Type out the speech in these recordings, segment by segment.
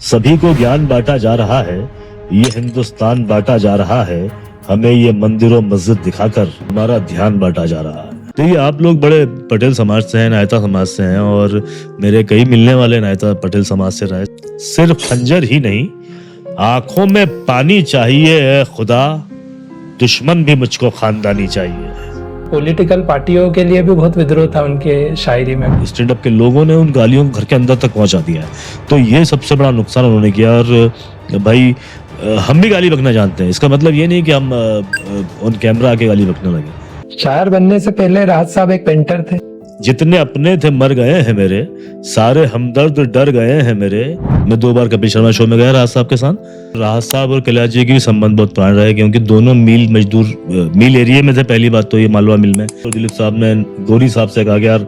सभी को ज्ञान बांटा जा रहा है, ये हिंदुस्तान बांटा जा रहा है, हमें ये मंदिरों मस्जिद दिखाकर हमारा ध्यान बांटा जा रहा है। तो ये आप लोग बड़े पटेल समाज से हैं, नायता समाज से हैं, और मेरे कई मिलने वाले नायता पटेल समाज से रहे। सिर्फ खंजर ही नहीं, आंखों में पानी चाहिए है खुदा, दुश्मन भी मुझको खानदानी चाहिए। पॉलिटिकल पार्टियों के लिए भी बहुत विद्रोह था उनके शायरी में। स्टैंड अप के लोगों ने उन गालियों को घर के अंदर तक पहुंचा दिया है, तो ये सबसे बड़ा नुकसान उन्होंने किया। और भाई हम भी गाली बकना जानते हैं, इसका मतलब ये नहीं कि हम ऑन कैमरा आके गाली बकने लगे। शायर बनने से पहले राहत साहब एक पेंटर थे। जितने अपने थे मर गए हैं मेरे, सारे हमदर्द डर गए हैं मेरे। मैं 2 बार कपिल शर्मा शो में गया राहत साहब के साथ। राहत साहब और कैलाश जी की संबंध बहुत पुराने रहे, क्योंकि दोनों मिल एरिया में थे। पहली बात तो ये मालवा मिल में। तो दिलीप साहब ने गौरी साहब से कहा कि यार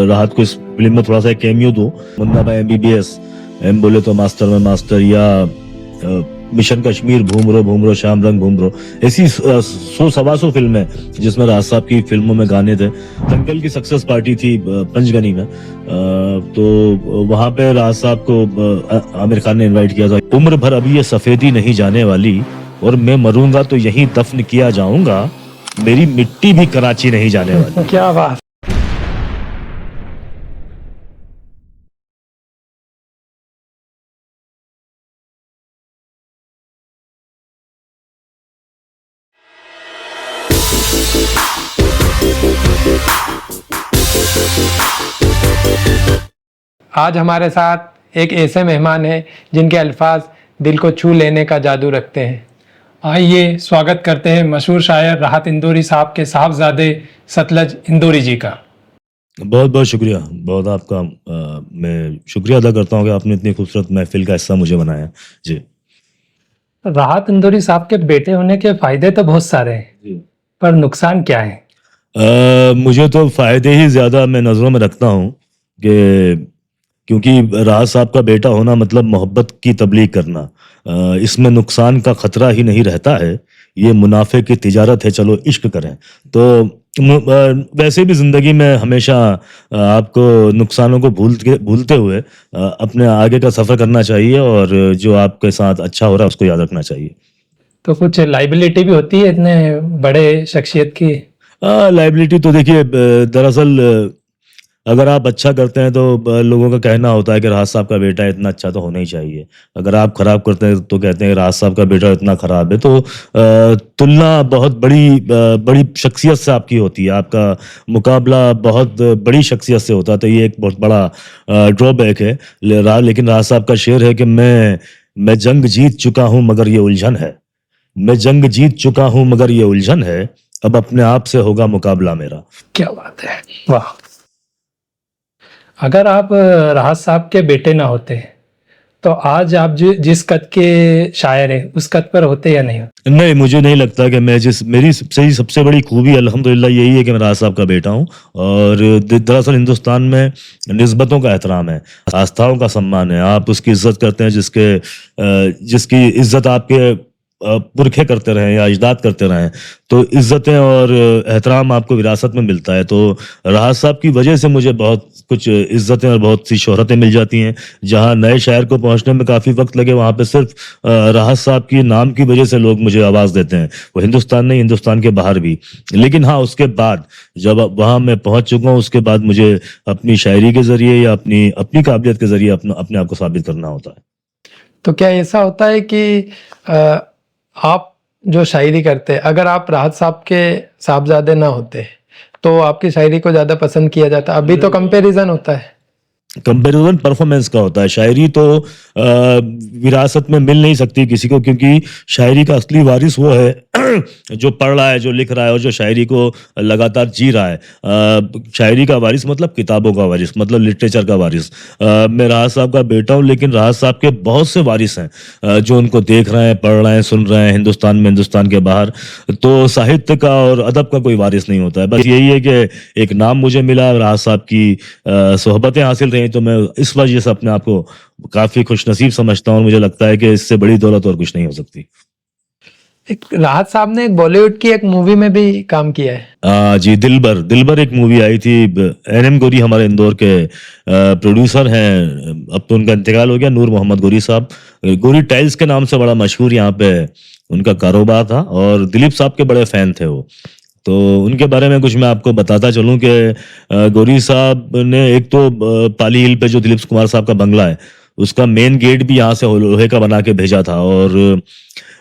राहत को इस फिल्म में थोड़ा सा कैमियो दो। मुन्ना भाई MBBS, एम बोले तो मास्टर में मास्टर, या मिशन कश्मीर, घूम रो शाम रंग घूम रो, ऐसी 100-125 फिल्में जिसमें राज साहब की फिल्मों में गाने थे। दंगल की सक्सेस पार्टी थी पंचगनी में, तो वहां पे राज साहब को आमिर खान ने इनवाइट किया था। उम्र भर अभी ये सफेदी नहीं जाने वाली, और मैं मरूंगा तो यहीं दफन किया जाऊंगा, मेरी मिट्टी भी कराची नहीं जाने वाली। क्या बात। आज हमारे साथ एक ऐसे मेहमान हैं जिनके अल्फाज दिल को छू लेने का जादू रखते हैं। आइए स्वागत करते हैं मशहूर शायर राहत इंदौरी साहब के साहबजादे सतलज इंदौरी जी का। बहुत बहुत शुक्रिया, बहुत आपका मैं शुक्रिया अदा करता हूँ कि आपने इतनी खूबसूरत महफिल का हिस्सा मुझे बनाया जी। राहत इंदौरी साहब के बेटे होने के फायदे तो बहुत सारे हैं, पर नुकसान क्या है? मुझे तो फायदे ही ज्यादा मैं नजरों में रखता हूँ, कि क्योंकि राहत साहब का बेटा होना मतलब मोहब्बत की तबलीग करना। इसमें नुकसान का खतरा ही नहीं रहता है, ये मुनाफे की तिजारत है, चलो इश्क करें। तो वैसे भी जिंदगी में हमेशा आपको नुकसानों को भूलते हुए अपने आगे का सफर करना चाहिए, और जो आपके साथ अच्छा हो रहा है उसको याद रखना चाहिए। तो कुछ लाइबिलिटी भी होती है इतने बड़े शख्सियत की? लाइबिलिटी तो देखिए, दरअसल अगर आप अच्छा करते हैं तो लोगों का कहना होता है कि राहत साहब का बेटा इतना अच्छा तो होना ही चाहिए। अगर आप खराब करते हैं तो कहते हैं राहत साहब का बेटा इतना खराब है। तो तुलना बहुत बड़ी शख्सियत से आपकी होती है, आपका मुकाबला बहुत बड़ी शख्सियत से होता है, तो ये एक बहुत बड़ा ड्रॉबैक है। लेकिन राहत साहब का शेर है कि मैं जंग जीत चुका हूं मगर ये उलझन है, मैं जंग जीत चुका हूं मगर ये उलझन है, अब अपने आप से होगा मुकाबला मेरा। क्या बात है, वाह। अगर आप राहत साहब के बेटे ना होते तो आज आप जिस कद के शायर हैं उस कद पर होते या नहीं होते? नहीं, मुझे नहीं लगता कि मेरी सबसे बड़ी खूबी अल्हम्दुलिल्लाह यही है कि मैं राहत साहब का बेटा हूँ। और दरअसल हिंदुस्तान में निस्बतों का एहतराम है, आस्थाओं का सम्मान है। आप उसकी इज्जत करते हैं जिसकी इज्जत आपके पुरखे करते रहे या अजदाद करते रहे, तो इज्जतें और एहतराम आपको विरासत में मिलता है। तो राहत साहब की वजह से मुझे बहुत कुछ इज्जतें और बहुत सी शोहरतें मिल जाती हैं। जहां नए शायर को पहुंचने में काफ़ी वक्त लगे, वहां पे सिर्फ राहत साहब की नाम की वजह से लोग मुझे आवाज़ देते हैं, वो हिंदुस्तान नहीं, हिंदुस्तान के बाहर भी। लेकिन हाँ, उसके बाद जब वहां मैं पहुंच चुका हूँ, उसके बाद मुझे अपनी शायरी के ज़रिए या अपनी काबिलियत के ज़रिए अपने आप को साबित करना होता है। तो क्या ऐसा होता है कि आप जो शायरी करते हैं, अगर आप राहत साहब के साहबजादे ना होते तो आपकी शायरी को ज्यादा पसंद किया जाता? अभी तो कंपैरिजन होता है, कंपेरिजन परफॉर्मेंस का होता है। शायरी तो विरासत में मिल नहीं सकती किसी को, क्योंकि शायरी का असली वारिस वो है जो पढ़ रहा है, जो लिख रहा है, और जो शायरी को लगातार जी रहा है। शायरी का वारिस मतलब किताबों का वारिस, मतलब लिटरेचर का वारिस। मैं राहत साहब का बेटा हूँ, लेकिन राहत साहब के बहुत से वारिस हैं जो उनको देख रहे हैं, पढ़ रहे हैं, सुन रहे हैं, हिंदुस्तान में, हिंदुस्तान के बाहर। तो साहित्य का और अदब का कोई वारिस नहीं होता है। बस यही है कि एक नाम मुझे मिला, राहत साहब की सोहबतें हासिल रही, तो मैं इस वजह से अपने आप को काफी खुशनसीब समझता हूँ। मुझे लगता है कि इससे बड़ी दौलत और कुछ नहीं हो सकती। एक राहत साहब ने एक बॉलीवुड की एक मूवी में भी काम किया है। जी, दिलबर दिलबर एक मूवी आई थी। एनएम गोरी हमारे इंदौर के प्रोड्यूसर हैं। अब तो उनका इंतकाल हो गया, नूर मोहम्मद गोरी साहब। गोरी टाइल्स के नाम से बड़ा मशहूर यहाँ पे उनका कारोबार था, और दिलीप साहब के बड़े फैन थे वो। तो उनके बारे में कुछ मैं आपको बताता चलूं कि गोरी साहब ने एक तो पाली हिल पे जो दिलीप कुमार साहब का बंगला है, उसका मेन गेट भी यहाँ से लोहे का बना के भेजा था। और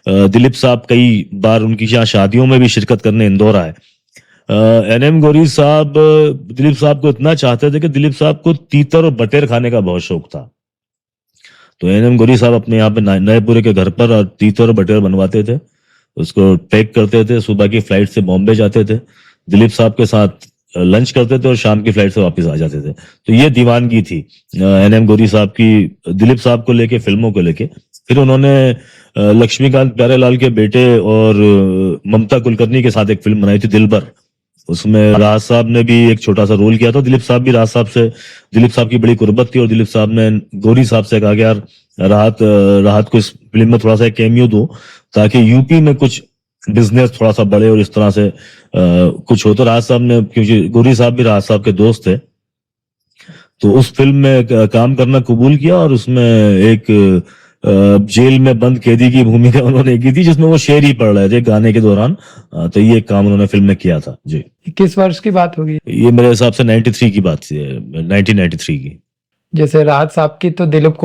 दिलीप साहब कई बार उनकी यहाँ शादियों में भी शिरकत करने इंदौर आए। एनएम गोरी साहब दिलीप साहब को इतना चाहते थे कि दिलीप साहब को तीतर और बटेर खाने का बहुत शौक था। तो एनएम गोरी साहब अपने यहाँ पे नएपुरे के घर पर तीतर और बटेर बनवाते थे, उसको पैक करते थे, सुबह की फ्लाइट से बॉम्बे जाते थे, दिलीप साहब के साथ लंच करते थे और शाम की फ्लाइट से वापस आ जाते थे। तो ये दीवानगी थी एनएम गोरी साहब की दिलीप साहब को लेके, फिल्मों को लेके। फिर उन्होंने लक्ष्मीकांत प्यारेलाल के बेटे और ममता कुलकर्णी के साथ एक फिल्म बनाई थी, दिलबर। उसमें राहत साहब ने भी एक छोटा सा रोल किया था। दिलीप साहब भी राहत साहब से, दिलीप साहब की बड़ी कुर्बत थी, और दिलीप साहब ने गोरी साहब से कहा कि यार राहत को इस फिल्म में थोड़ा सा कैमियो दो, ताकि यूपी में कुछ बिजनेस थोड़ा सा बढ़े और इस तरह से कुछ हो। तो राहत साहब ने, क्योंकि गोरी साहब भी राहत साहब के दोस्त थे, तो उस फिल्म में काम करना कबूल किया। और उसमें एक जेल में बंद कैदी की भूमिका उन्होंने की थी, जिसमें वो शेर ही पढ़ रहे थे गाने के दौरान। तो ये काम उन्होंने फिल्म में किया था जी। किस वर्ष की बात होगी? ये मेरे हिसाब से 93 की बात थी, 1993 की। जैसे राहत साहब की तो दिलीप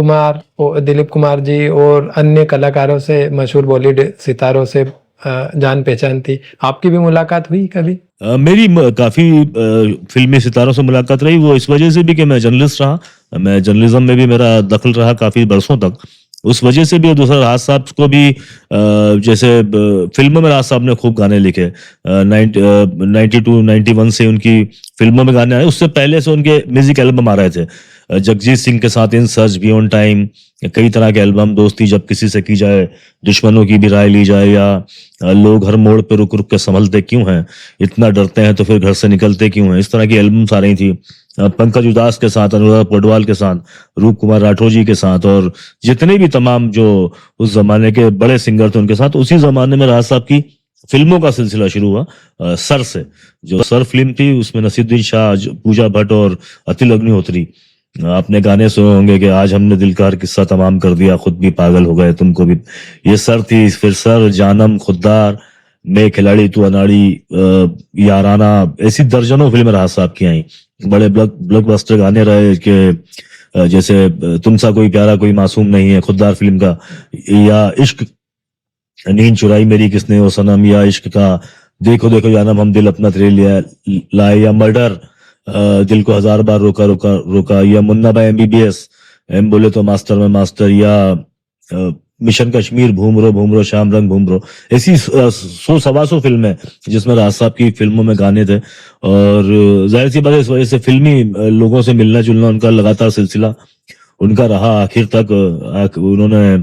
कुमार जी और अन्य कलाकारों से, मशहूर बॉलीवुड सितारों से जान पहचान थी। आपकी भी मुलाकात हुई कभी? मेरी काफी फिल्मी सितारों से मुलाकात रही, वो इस वजह से भी कि मैं जर्नलिस्ट रहा। मैं जर्नलिज्म में भी मेरा दखल रहा काफी बरसों तक, उस वजह से भी। और दूसरा, राहत साहब को भी जैसे फिल्मों में राहत साहब ने खूब गाने लिखे। 92-91 से उनकी फिल्मों में गाने आए। उससे पहले से उनके म्यूजिक एल्बम आ रहे थे, जगजीत सिंह के साथ इन सर्च, बियॉन्ड टाइम, कई तरह के एल्बम, दोस्ती जब किसी से की जाए, दुश्मनों की भी राय ली जाए, या लोग हर मोड़ पे रुक रुक के संभलते क्यों हैं, इतना डरते हैं तो फिर घर से निकलते क्यों हैं, इस तरह की एल्बम्स आ रही थी। पंकज उदास के साथ, अनुराधा पौडवाल के साथ, रूप कुमार राठौर जी के साथ, और जितने भी तमाम जो उस जमाने के बड़े सिंगर थे उनके साथ। उसी जमाने में राहत साहब की फिल्मों का सिलसिला शुरू हुआ सर से। जो सर फिल्म थी, उसमें नसीरुद्दीन शाह, पूजा भट्ट और अतिल अग्निहोत्री। आपने गाने सुने होंगे कि आज हमने दिल का हर किस्सा तमाम कर दिया, खुद भी पागल हो गए, तुमको भी। ये सर थी। फिर सर, जानम, खुददार, मैं खिलाड़ी तू अनाड़ी, याराना, ऐसी दर्जनों फिल्में राहत साहब की आई। बड़े ब्लॉकबस्टर गाने रहे कि जैसे तुमसा कोई प्यारा कोई मासूम नहीं है, खुददार फिल्म का, या इश्क, नींद चुराई मेरी किसने ओ सनम, या इश्क का देखो देखो जानम हम दिल अपना तेरे लिए लाए, या मर्डर, दिल को हजार बार रोका रोका रोका, या मुन्ना भाई एमबीबीएस, एम बोले तो मास्टर में मास्टर, या मिशन कश्मीर, भूम रो शाम रंग भूम रो। ऐसी 100-125 फिल्में जिसमें राहत साहब की फिल्मों में गाने थे। और जाहिर सी बात है, इस वजह से फिल्मी लोगों से मिलना जुलना उनका लगातार सिलसिला उनका रहा आखिर तक। उन्होंने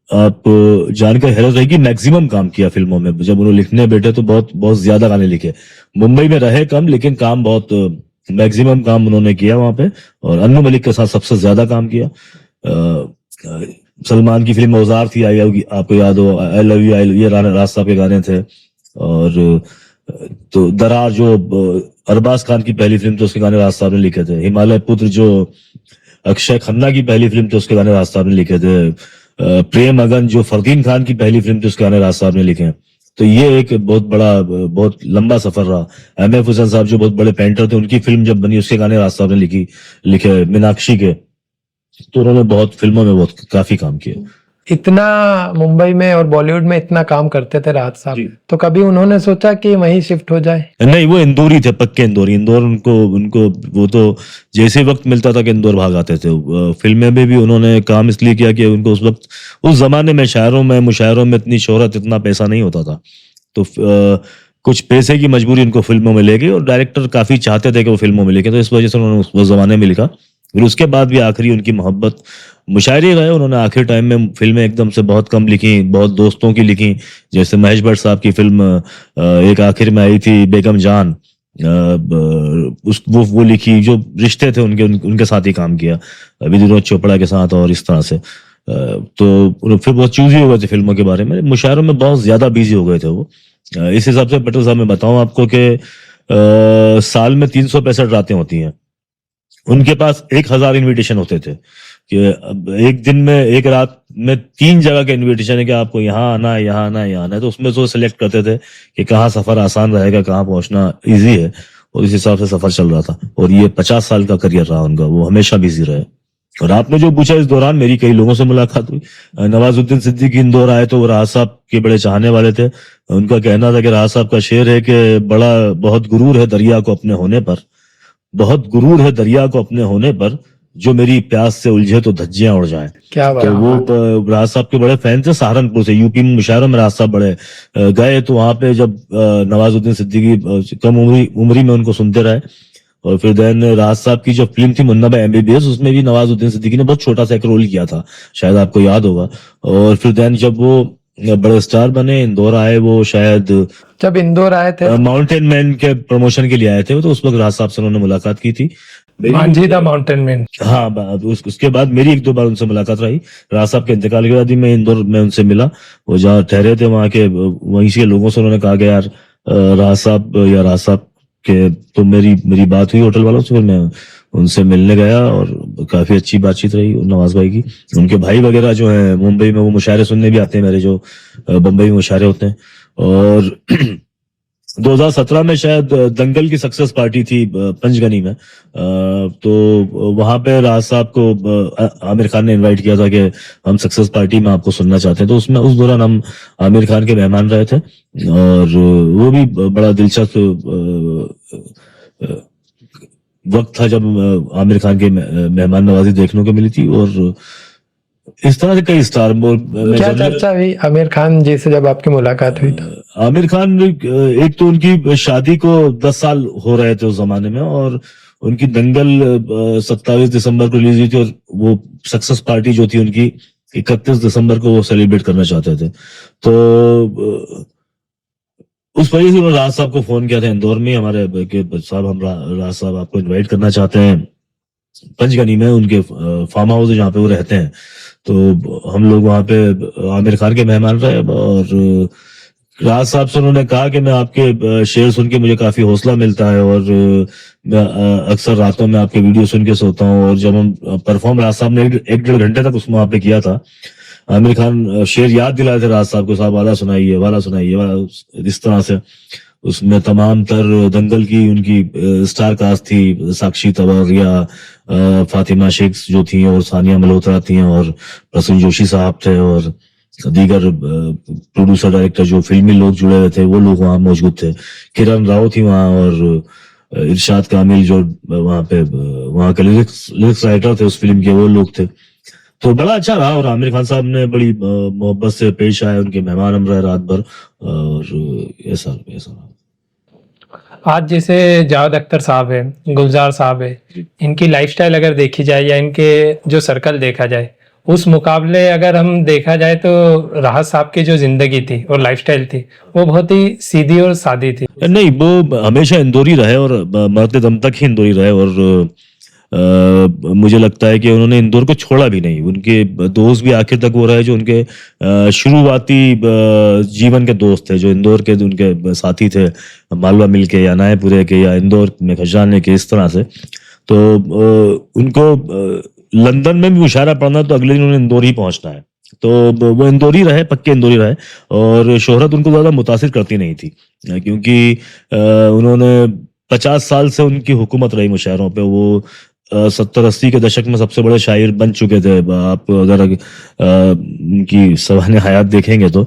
आप जानकर हैरत रहेगी, मैक्सिमम काम किया फिल्मों में। जब उन्होंने लिखने बैठे तो बहुत बहुत ज्यादा गाने लिखे। मुंबई में रहे कम, लेकिन काम बहुत, मैक्सिमम काम उन्होंने किया वहां पे। और अन्नू मलिक के साथ सबसे ज्यादा काम किया। सलमान की फिल्म औजार थी, आई आपको याद हो, आई लव यू, ये राहत साहब के गाने थे। और तो दरार जो अरबाज खान की पहली फिल्म थी, उसके गाने राहत साहब ने लिखे थे। हिमालय पुत्र जो अक्षय खन्ना की पहली फिल्म थी, उसके गाने राहत साहब ने लिखे थे। प्रेम अगन जो फरदीन खान की पहली फिल्म थी, उसके गाने राहत साहब ने लिखे हैं। तो ये एक बहुत बड़ा, बहुत लंबा सफर रहा। एम एफ हुसैन साहब जो बहुत बड़े पेंटर थे, उनकी फिल्म जब बनी, उसके गाने राहत साहब ने लिखे मीनाक्षी के। तो उन्होंने बहुत फिल्मों में बहुत काफी काम किया। इतना मुंबई में और बॉलीवुड में इतना काम करते थे राहत साहब, जी। तो कभी उन्होंने सोचा कि वहीं शिफ्ट हो जाए? नहीं, वो इंदौरी थे, पक्के इंदौरी। इंदौर उनको वो तो जैसे वक्त मिलता था कि इंदौर भाग आते थे। फिल्में में भी उन्होंने काम इसलिए किया कि उनको उस वक्त, उस जमाने में शायरों में, मुशायरों में इतनी शोहरत, इतना पैसा नहीं होता था। तो कुछ पैसे की मजबूरी उनको फिल्मों में ले गई, और डायरेक्टर काफी चाहते थे कि वो फिल्मों में लेके, तो इस वजह से उन्होंने उस जमाने में लिखा। फिर उसके बाद भी आखिरी उनकी मोहब्बत मुशायरे रहे। उन्होंने आखिर टाइम में फिल्में एकदम से बहुत कम लिखी, बहुत दोस्तों की लिखी। जैसे महेश भट्ट साहब की फिल्म एक आखिर में आई थी, बेगम जान, वो लिखी। जो रिश्ते थे उनके साथ ही काम किया, विनोद चोपड़ा के साथ, और इस तरह से। तो फिर बहुत चूजी हो गए थे फिल्मों के बारे में, मुशायरों में बहुत ज्यादा बिजी हो गए थे वो। इस हिसाब से पटेल साहब मैं बताऊं आपको कि साल में 365 रातें होती हैं, उनके पास 1000 इनविटेशन होते थे कि अब एक दिन में एक रात में 3 जगह का इनविटेशन है कि आपको यहाँ आना है, यहाँ आना है, यहाँ आना है। तो उसमें से वो सिलेक्ट करते थे कि कहाँ सफर आसान रहेगा, कहाँ पहुंचना इजी है, और इस हिसाब से सफर चल रहा था। और ये 50 साल का करियर रहा उनका, वो हमेशा बिजी रहे। और आपने जो पूछा, इस दौरान मेरी कई लोगों से मुलाकात हुई। नवाजुद्दीन सिद्दीकी इंदौर आए तो वो राहत साहब के बड़े चाहने वाले थे। उनका कहना था कि राहत साहब का शेर है कि बड़ा बहुत गुरूर है दरिया को अपने होने पर, बहुत गुरूर है दरिया को अपने होने पर, जो मेरी प्यास से उलझे तो धज्जियां उड़ जाएं। क्या बात तो वो राज साहब के बड़े फैन थे, सहारनपुर से, यूपी में मुशायरों में राज साहब बड़े गए। तो वहां पे जब नवाजुद्दीन सिद्दीकी कम उम्री में उनको सुनते रहे। और फिर देन राज साहब की जो फिल्म थी मुन्ना भाई MBBS, उसमें भी नवाजुद्दीन सिद्दीकी ने बहुत छोटा सा एक रोल किया था, शायद आपको याद होगा। और फिर देन जब वो बड़े स्टार बने, इंदौर आए, वो शायद जब इंदौर आए थे माउंटेन मैन के प्रमोशन के लिए आए थे, तो उस वक्त राज साहब से उन्होंने मुलाकात की थी। Manjhi the mountain man. हाँ, उसके बाद मेरी 1-2 बार उनसे मुलाकात रही। राज साहब के इंतकाल के बाद ही मैं इंदौर में उनसे मिला। वो जहाँ ठहरे थे वहाँ के वहीं के लोगों से उन्होंने कहा कि यार राज साहब के तो मेरी बात हुई होटल वालों से। फिर मैं उनसे मिलने गया और काफी अच्छी बातचीत रही नवाज भाई की। उनके भाई वगैरह जो है मुंबई में, वो मुशायरे सुनने भी आते हैं मेरे, जो बम्बई में मुशायरे होते हैं। और 2017 में शायद दंगल की सक्सेस पार्टी थी पंचगनी में। तो वहां पे राज साहब को आमिर खान ने इनवाइट किया था कि हम सक्सेस पार्टी में आपको सुनना चाहते हैं। तो उसमें उस दौरान हम आमिर खान के मेहमान रहे थे। और वो भी बड़ा दिलचस्प वक्त था जब आमिर खान के मेहमान नवाजी देखने को मिली थी। और इस तरह से कई स्टार। क्या चर्चा हुई आमिर खान जी से जब आपकी मुलाकात हुई? तो आमिर खान, एक तो उनकी शादी को 10 साल हो रहे थे उस जमाने में, और उनकी दंगल 27 दिसंबर को रिलीज हुई थी, और वो सक्सेस पार्टी जो थी उनकी 31 दिसंबर को वो सेलिब्रेट करना चाहते थे। तो उस वजह से उन्होंने राज साहब को फोन किया था इंदौर में हमारे कि साहब, हम राज साहब आपको इनवाइट करना चाहते हैं पंचगनी में, उनके फार्म हाउस है जहाँ पे वो रहते हैं। तो हम लोग वहाँ पे आमिर खान के मेहमान रहे। और राज साहब से उन्होंने कहा कि मैं आपके शेर सुन के मुझे काफी हौसला मिलता है, और मैं अक्सर रातों में आपके वीडियो सुन के सोता हूँ। और जब हम परफॉर्म राज साहब ने 1-1.5 घंटे तक उसमें वहाँ पे किया था, आमिर खान शेर याद दिलाए थे राज साहब को, साहब वाला सुनाइए, वाला सुनाइए, वाला, इस तरह से। उसमें तमाम तर दंगल की उनकी स्टार कास्ट थी, साक्षी तंवर, रिया, फातिमा शेख जो थी, और सानिया मल्होत्रा थी, और प्रसून जोशी साहब थे, और दीगर प्रोड्यूसर डायरेक्टर जो फिल्मी लोग जुड़े हुए थे वो लोग वहां मौजूद थे। किरण राव थी वहां, और इरशाद कामिल जो वहां पे वहां के लिरिक्स राइटर थे उस फिल्म के, वो लोग थे। तो बड़ा अच्छा रहा। और आमिर खान साहब ने बड़ी मोहब्बत से पेश आए, उनके मेहमान हम रहे रात भर। और ऐसा आज जैसे जावेद अख्तर साहब है, गुलजार साहब है, इनकी लाइफस्टाइल अगर देखी जाए या इनके जो सर्कल देखा जाए, उस मुकाबले अगर हम देखा जाए तो राहत साहब की जो जिंदगी थी और लाइफस्टाइल थी वो बहुत ही सीधी और सादी थी। नहीं, वो हमेशा इंदौरी रहे, और मरते दम तक ही इंदौरी रहे। और मुझे लगता है कि उन्होंने इंदौर को छोड़ा भी नहीं। उनके दोस्त भी आखिर तक वो रहे जो उनके शुरुआती जीवन के दोस्त थे, जो इंदौर के उनके साथी थे, मालवा मिल के या नायपुरे के या इंदौर में खजाने के, इस तरह से। तो उनको लंदन में भी मुशायरा पढ़ना तो अगले दिन उन्हें इंदौर ही पहुंचना है। तो वो इंदौरी रहे, पक्के इंदौरी रहे। और शोहरत उनको ज्यादा मुतासिर करती नहीं थी, क्योंकि उन्होंने 50 साल से उनकी हुकूमत रही मुशायरों पे। वो 70-80 के दशक में सबसे बड़े शायर बन चुके थे। आप अगर उनकी सवाने हयात देखेंगे तो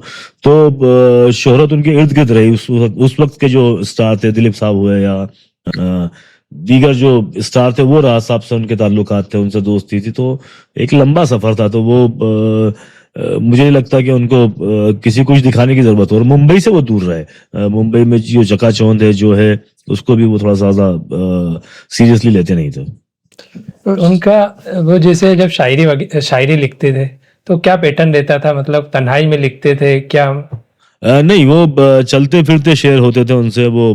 शोहरत उनके इर्द गिर्द रही। उस वक्त के जो स्टार थे, दिलीप साहब हुए या दीगर जो स्टार थे, वो राज साहब से उनके ताल्लुकात थे, उनसे दोस्ती थी। तो एक लंबा सफर था। तो वो मुझे नहीं लगता कि उनको किसी कुछ दिखाने की जरूरत हो। और मुंबई से वो दूर रहे। मुंबई में जो चकाचौंध है जो है, उसको भी वो थोड़ा ज्यादा सीरियसली लेते नहीं थे। उनका वो जैसे जब शायरी लिखते थे तो क्या पैटर्न रहता था? मतलब तन्हाई में लिखते थे क्या? नहीं, वो चलते फिरते शेर होते थे उनसे, वो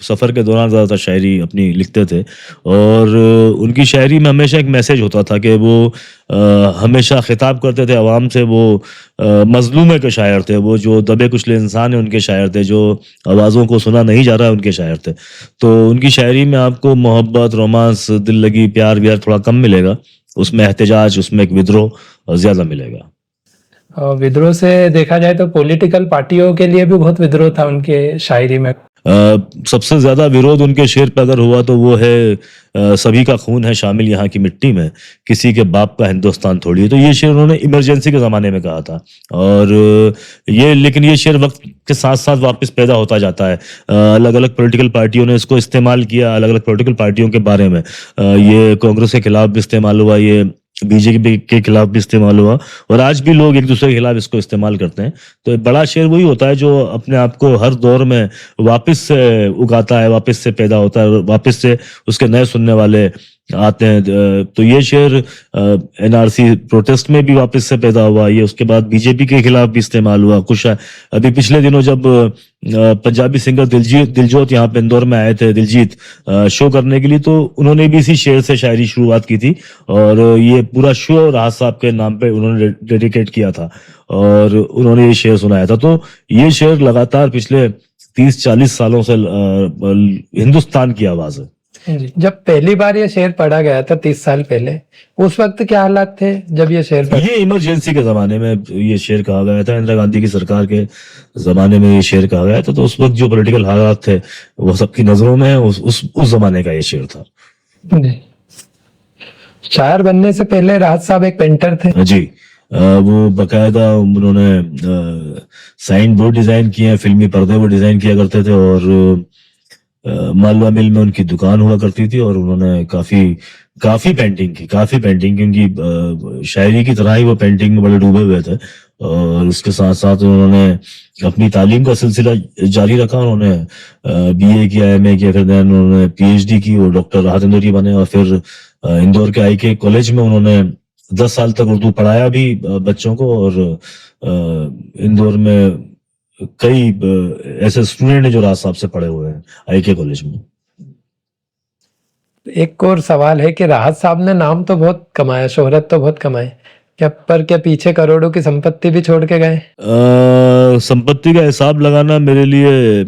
सफ़र के दौरान ज़्यादातर शायरी अपनी लिखते थे और उनकी शायरी में हमेशा एक मैसेज होता था कि वो हमेशा खिताब करते थे अवाम से। वो मज़लूम के शायर थे, वो जो दबे कुचले इंसान हैं उनके शायर थे, जो आवाज़ों को सुना नहीं जा रहा है उनके शायर थे। तो उनकी शायरी में आपको मोहब्बत, रोमांस, दिल लगी, प्यार-व्यार थोड़ा कम मिलेगा, उसमें एहतिजाज, उसमें एक विद्रोह ज़्यादा मिलेगा। और विद्रोह से देखा जाए तो पॉलिटिकल पार्टियों के लिए भी बहुत विद्रोह था उनके शायरी में। सबसे ज़्यादा विरोध उनके शेर पे अगर हुआ तो वो है सभी का खून है शामिल यहाँ की मिट्टी में, किसी के बाप का हिंदुस्तान थोड़ी है। तो ये शेर उन्होंने इमरजेंसी के ज़माने में कहा था और ये लेकिन ये शेर वक्त के साथ-साथ वापस पैदा होता जाता है। अलग-अलग पॉलिटिकल पार्टियों ने इसको इस्तेमाल किया, अलग-अलग पॉलिटिकल पार्टियों के बारे में। ये कांग्रेस के खिलाफ भी इस्तेमाल हुआ, ये बीजेपी के खिलाफ भी इस्तेमाल हुआ और आज भी लोग एक-दूसरे के खिलाफ इसको इस्तेमाल करते हैं। तो एक बड़ा शेर वही होता है जो अपने आप को हर दौर में वापस से उगाता है, वापस से पैदा होता है, वापस से उसके नए सुनने वाले आते हैं। तो ये शेर एनआरसी प्रोटेस्ट में भी वापस से पैदा हुआ, ये उसके बाद बीजेपी के खिलाफ भी इस्तेमाल हुआ। कुछ अभी पिछले दिनों जब पंजाबी सिंगर दिलजोत यहाँ पे इंदौर में आए थे, दिलजीत शो करने के लिए, तो उन्होंने भी इसी शेर से शायरी शुरुआत की थी और ये पूरा शो राहत साहब के नाम पे उन्होंने डेडिकेट किया था और उन्होंने ये शेर सुनाया था। तो ये शेर लगातार पिछले 30-40 सालों से हिंदुस्तान की आवाज है। जी। जब पहली बार ये शेर पढ़ा गया था 30 साल पहले, उस वक्त क्या हालात थे जब ये शेर पढ़ा? ये इमरजेंसी के जमाने में ये शेर कहा गया था, इंदिरा गांधी की सरकार के जमाने में ये शेर कहा गया था। तो उस वक्त जो पॉलिटिकल हालात थे वो सबकी नजरों में है, उस जमाने का ये शेर था। जी। शायर बनने से पहले राहत साहब एक पेंटर थे। जी। वो बकायदा उन्होंने साइन बोर्ड डिजाइन किए हैं, फिल्मी पर्दे वो डिजाइन किया करते थे और मालवा मिल में उनकी दुकान हुआ करती थी और उन्होंने काफी पेंटिंग की, क्योंकि शायरी की तरह ही वो पेंटिंग में बड़े डूबे हुए थे और उसके साथ साथ उन्होंने अपनी तालीम का सिलसिला जारी रखा। उन्होंने बीए किया, एमए किया, फिर देन उन्होंने पीएचडी की, वो डॉक्टर राहत इंदौरी बने और फिर इंदौर के आईके कॉलेज में उन्होंने 10 साल तक उर्दू पढ़ाया भी बच्चों को और इंदौर में कई ऐसे स्टूडेंट हैं जो राज साहब से पढ़े हुए हैं आईके कॉलेज में। एक और सवाल है कि राहत साहब ने नाम तो बहुत कमाया, शोहरत तो बहुत कमाई, क्या पीछे करोड़ों की संपत्ति भी छोड़ के गए? संपत्ति का हिसाब लगाना मेरे लिए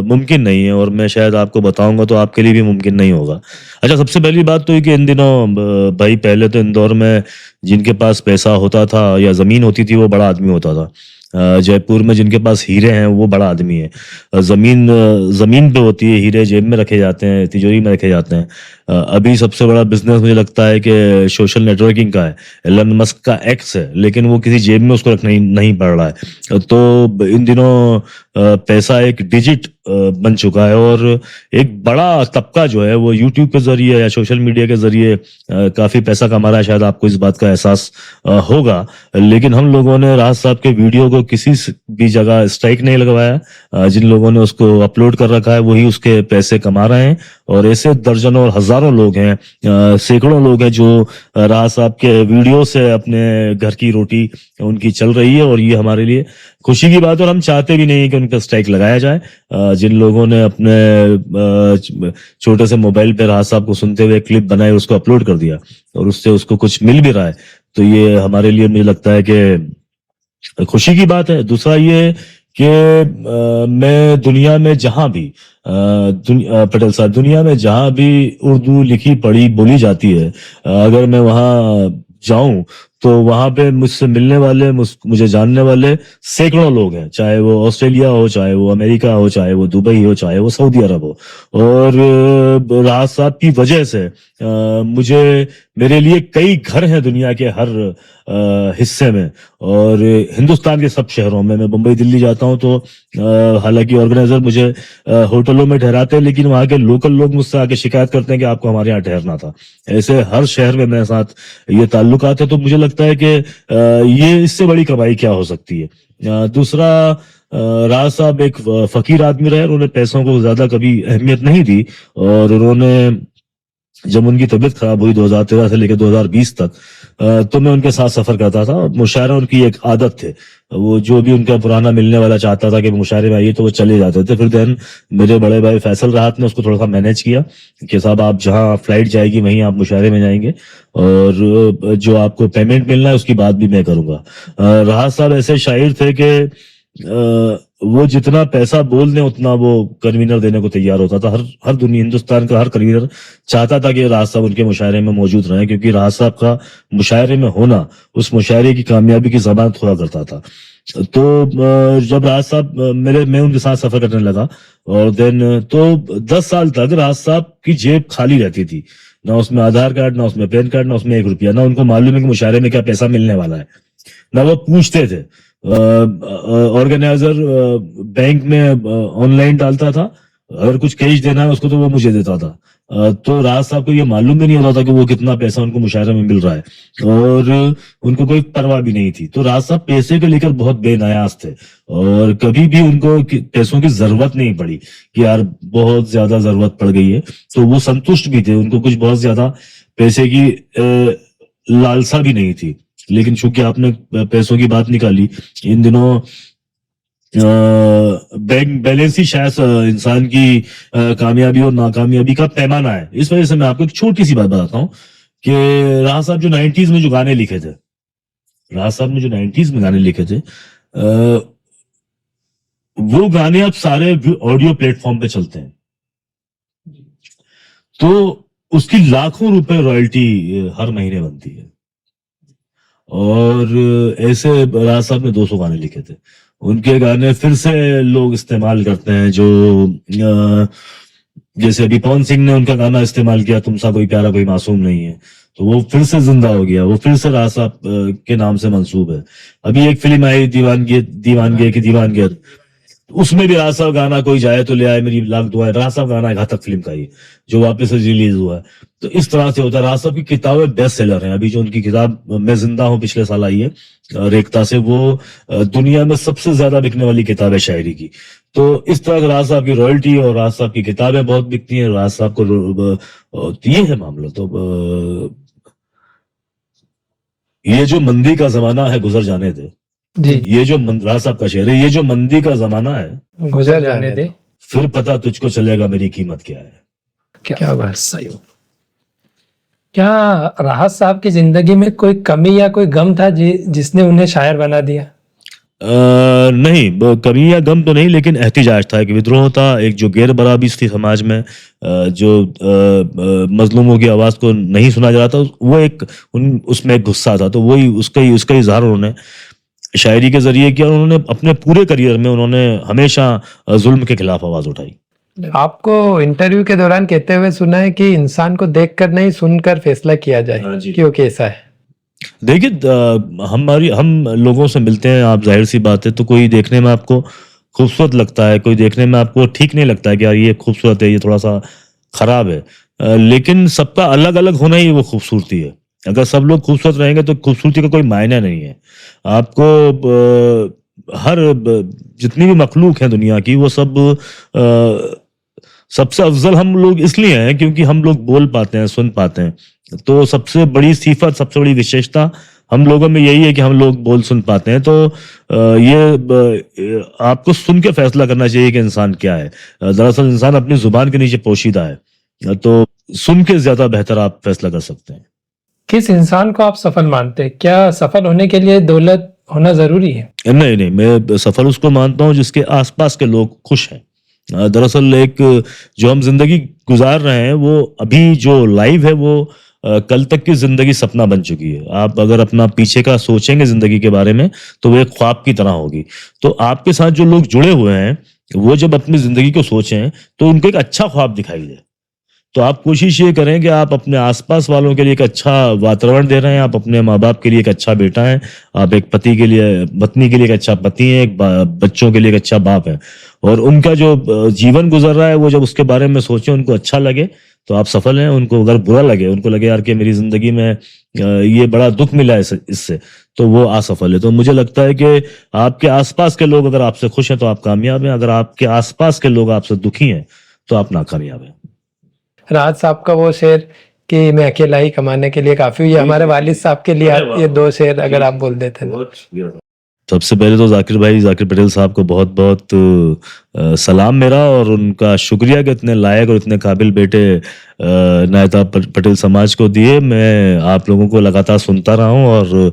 मुमकिन नहीं है और मैं शायद आपको बताऊंगा तो आपके लिए भी मुमकिन नहीं होगा। अच्छा, सबसे पहली बात तो ये कि इन दिनों भाई पहले तो इंदौर में जिनके पास पैसा होता था या जमीन होती थी वो बड़ा आदमी होता था। जयपुर में जिनके पास हीरे हैं वो बड़ा आदमी है। जमीन पे होती है, हीरे जेब में रखे जाते हैं, तिजोरी में रखे जाते हैं। अभी सबसे बड़ा बिजनेस मुझे लगता है कि सोशल नेटवर्किंग का है, एलन मस्क का एक्स है, लेकिन वो किसी जेब में उसको रखना नहीं पड़ रहा है। तो इन दिनों पैसा एक डिजिट बन चुका है और एक बड़ा तबका जो है वो यूट्यूब के जरिए या सोशल मीडिया के जरिए काफी पैसा कमा रहा है। शायद आपको इस बात का एहसास होगा, लेकिन हम लोगों ने राहत साहब के वीडियो को किसी भी जगह स्ट्राइक नहीं लगवाया। जिन लोगों ने उसको अपलोड कर रखा है वही उसके पैसे कमा रहे हैं और ऐसे दर्जनों और हजारों लोग हैं, सैकड़ों लोग हैं जो राहत साहब के वीडियो से अपने घर की रोटी उनकी चल रही है और ये हमारे लिए खुशी की बात है और हम चाहते भी नहीं कि उनका स्ट्राइक लगाया जाए। जिन लोगों ने अपने छोटे से मोबाइल पे राहत साहब को सुनते हुए क्लिप बनाए उसको अपलोड कर दिया और उससे उसको कुछ मिल भी रहा है, तो ये हमारे लिए मुझे लगता है कि खुशी की बात है। दूसरा ये कि मैं दुनिया में जहां भी पटेल साहब, दुनिया में जहां भी उर्दू लिखी पढ़ी बोली जाती है, अगर मैं वहां जाऊं तो वहां पे मुझसे मिलने वाले, मुझे जानने वाले सैकड़ों लोग हैं, चाहे वो ऑस्ट्रेलिया हो, चाहे वो अमेरिका हो, चाहे वो दुबई हो, चाहे वो सऊदी अरब हो। और राहत साहब की वजह से मुझे, मेरे लिए कई घर हैं दुनिया के हर हिस्से में और हिंदुस्तान के सब शहरों में। मैं मुंबई दिल्ली जाता हूं तो हालांकि ऑर्गेनाइजर मुझे होटलों में ठहराते हैं, लेकिन वहां के लोकल लोग मुझसे आके शिकायत करते हैं कि आपको हमारे यहाँ ठहरना था। ऐसे हर शहर में मेरे साथ ये ताल्लुकात है, तो मुझे लगता है कि ये इससे बड़ी कमाई क्या हो सकती है। दूसरा, राज साहब एक फकीर आदमी रहे, उन्होंने पैसों को ज्यादा कभी अहमियत नहीं दी और उन्होंने जब उनकी तबीयत खराब हुई 2013 से लेकर 2020 तक, तो मैं उनके साथ सफर करता था। मुशायरा उनकी एक आदत थे, वो जो भी उनका पुराना मिलने वाला चाहता था कि मुशायरे में आइए तो वो चले जाते थे। फिर देन मेरे बड़े भाई फैसल राहत ने उसको थोड़ा सा मैनेज किया कि साहब आप जहाँ फ्लाइट जाएगी वहीं आप मुशायरे में जाएंगे, और जो आपको पेमेंट मिलना है उसकी बात भी मैं करूंगा। राहत साहब ऐसे शायर थे कि वो जितना पैसा बोल दें उतना वो कन्वीनर देने को तैयार होता था। हर दुनिया हिंदुस्तान का हर कन्वीनर चाहता था कि राहत साहब उनके मुशायरे में मौजूद रहे, क्योंकि राहत साहब का मुशायरे में होना उस मुशायरे की कामयाबी की जमानत हुआ करता था। तो जब राहत साहब मैं उनके साथ सफर करने लगा, और देन तो 10 साल तक राहत साहब की जेब खाली रहती थी, ना उसमें आधार कार्ड, ना उसमें पैन कार्ड, ना उसमें 1 रुपया, ना उनको मालूम है कि मुशायरे में क्या पैसा मिलने वाला है, ना वो पूछते थे। ऑर्गेनाइजर बैंक में ऑनलाइन डालता था, अगर कुछ कैश देना है उसको तो वो मुझे देता था। तो राज साहब को ये मालूम भी नहीं होता था कि वो कितना पैसा उनको मुशायरे में मिल रहा है, और उनको कोई परवाह भी नहीं थी। तो राज साहब पैसे को लेकर बहुत बेनायास थे, और कभी भी उनको पैसों की जरूरत नहीं पड़ी कि यार बहुत ज्यादा जरूरत पड़ गई है, तो वो संतुष्ट भी थे। उनको कुछ बहुत ज्यादा पैसे की लालसा भी नहीं थी। लेकिन चूंकि आपने पैसों की बात निकाली, इन दिनों बैंक बैलेंस ही शायद इंसान की कामयाबी और नाकामयाबी का पैमाना है। इस वजह से मैं आपको एक छोटी सी बात बताता हूँ कि राहत साहब जो 90s में जो गाने लिखे थे, राहत साहब ने जो 90s में गाने लिखे थे, वो गाने अब सारे ऑडियो प्लेटफॉर्म पे चलते हैं, तो उसकी लाखों रुपए रॉयल्टी हर महीने बनती है। और ऐसे राज साहब ने 200 गाने लिखे थे, उनके गाने फिर से लोग इस्तेमाल करते हैं। जो जैसे अभी पवन सिंह ने उनका गाना इस्तेमाल किया, तुम सा कोई प्यारा कोई मासूम नहीं है, तो वो फिर से जिंदा हो गया, वो फिर से राज साहब के नाम से मंसूब है। अभी एक फिल्म आई दीवानगी, उसमें भी राज साहब गाना कोई जाए तो ले आए मेरी लाख दुआएं, राज साहब गाना है घातक फिल्म का ही, जो वापस से रिलीज हुआ है। तो इस तरह से होता है। राज साहब की किताबें बेस्ट सेलर हैं। अभी जो उनकी किताब मैं जिंदा हूँ पिछले साल आई है रेखता से, वो दुनिया में सबसे ज्यादा बिकने वाली किताब है शायरी की। तो इस तरह से राज साहब की रॉयल्टी और राज साहब की किताबें बहुत बिकती हैं। राज साहब को ये है मामला। तो ये जो मंदी का जमाना है गुजर जाने दे, जी ये जो राज साहब का शेर है, ये जो मंदी का जमाना है गुजर जाने दे, फिर पता तुझको चलेगा मेरी कीमत क्या है। क्या बात सही हो। क्या राहत साहब की जिंदगी में कोई कमी या कोई गम था जिसने उन्हें शायर बना दिया? नहीं, कमी या गम तो नहीं, लेकिन एहतिजाज था, एक विद्रोह था, एक जो गैर बराबरी थी समाज में, जो मजलूमों की आवाज को नहीं सुना जा रहा था, वो एक उसमें एक गुस्सा था। तो वही उसका ही इजहार उन्होंने शायरी के जरिए किया। उन्होंने अपने पूरे करियर में उन्होंने हमेशा जुल्म के खिलाफ आवाज उठाई। आपको इंटरव्यू के दौरान कहते हुए सुना है कि इंसान को देखकर नहीं सुनकर फैसला किया जाए, क्यों कैसा है? देखिए, हम लोगों से मिलते हैं, आप जाहिर सी बात है, तो कोई देखने में आपको खूबसूरत लगता है, कोई देखने में आपको ठीक नहीं लगता है कि यार ये खूबसूरत है, ये थोड़ा सा खराब है। लेकिन सबका अलग अलग होना ही वो खूबसूरती है। अगर सब लोग खूबसूरत रहेंगे तो खूबसूरती का कोई मायने नहीं है। आपको जितनी भी मखलूक है दुनिया की, वो सब सबसे अफजल हम लोग इसलिए हैं क्योंकि हम लोग बोल पाते हैं, सुन पाते हैं। तो सबसे बड़ी सिफत, सबसे बड़ी विशेषता हम लोगों में यही है कि हम लोग बोल सुन पाते हैं। तो आपको सुन के फैसला करना चाहिए कि इंसान क्या है। दरअसल इंसान अपनी जुबान के नीचे पोशीदा है, तो सुन के ज्यादा बेहतर आप फैसला कर सकते हैं। किस इंसान को आप सफल मानते हैं? क्या सफल होने के लिए दौलत होना जरूरी है? नहीं, मैं सफल उसको मानता हूँ जिसके आसपास के लोग खुश हैं। दरअसल एक जो हम जिंदगी गुजार रहे हैं, वो अभी जो लाइव है वो कल तक की जिंदगी सपना बन चुकी है। आप अगर अपना पीछे का सोचेंगे जिंदगी के बारे में तो वो एक ख्वाब की तरह होगी। तो आपके साथ जो लोग जुड़े हुए हैं, वो जब अपनी जिंदगी को सोचें तो उनको एक अच्छा ख्वाब दिखाई दे। तो आप कोशिश ये करें कि आप अपने आसपास वालों के लिए एक अच्छा वातावरण दे रहे हैं, आप अपने माँ बाप के लिए एक अच्छा बेटा है, आप एक पति के लिए, पत्नी के लिए एक अच्छा पति है, एक बच्चों के लिए एक अच्छा बाप है, और उनका जो जीवन गुजर रहा है वो जब उसके बारे में सोचें, उनको अच्छा लगे तो आप सफल हैं। उनको अगर बुरा लगे, उनको लगे यार कि मेरी जिंदगी में ये बड़ा दुख मिला है इससे, तो वो असफल है। तो मुझे लगता है कि आपके आसपास के लोग अगर आपसे खुश हैं तो आप कामयाब हैं, अगर आपके आसपास के लोग आपसे दुखी हैं तो आप नाकामयाब हैं। राहत साहब का वो शेर कि मैं अकेला ही कमाने के लिए काफी हूँ। ये हमारे वालिद साहब के लिए ये 2 शेर अगर आप बोल देते ना। सबसे पहले तो जाकिर पटेल साहब को बहुत बहुत सलाम मेरा, और उनका शुक्रिया कि इतने लायक और इतने काबिल बेटे नायता पटेल समाज को दिए। मैं आप लोगों को लगातार सुनता रहा हूँ, और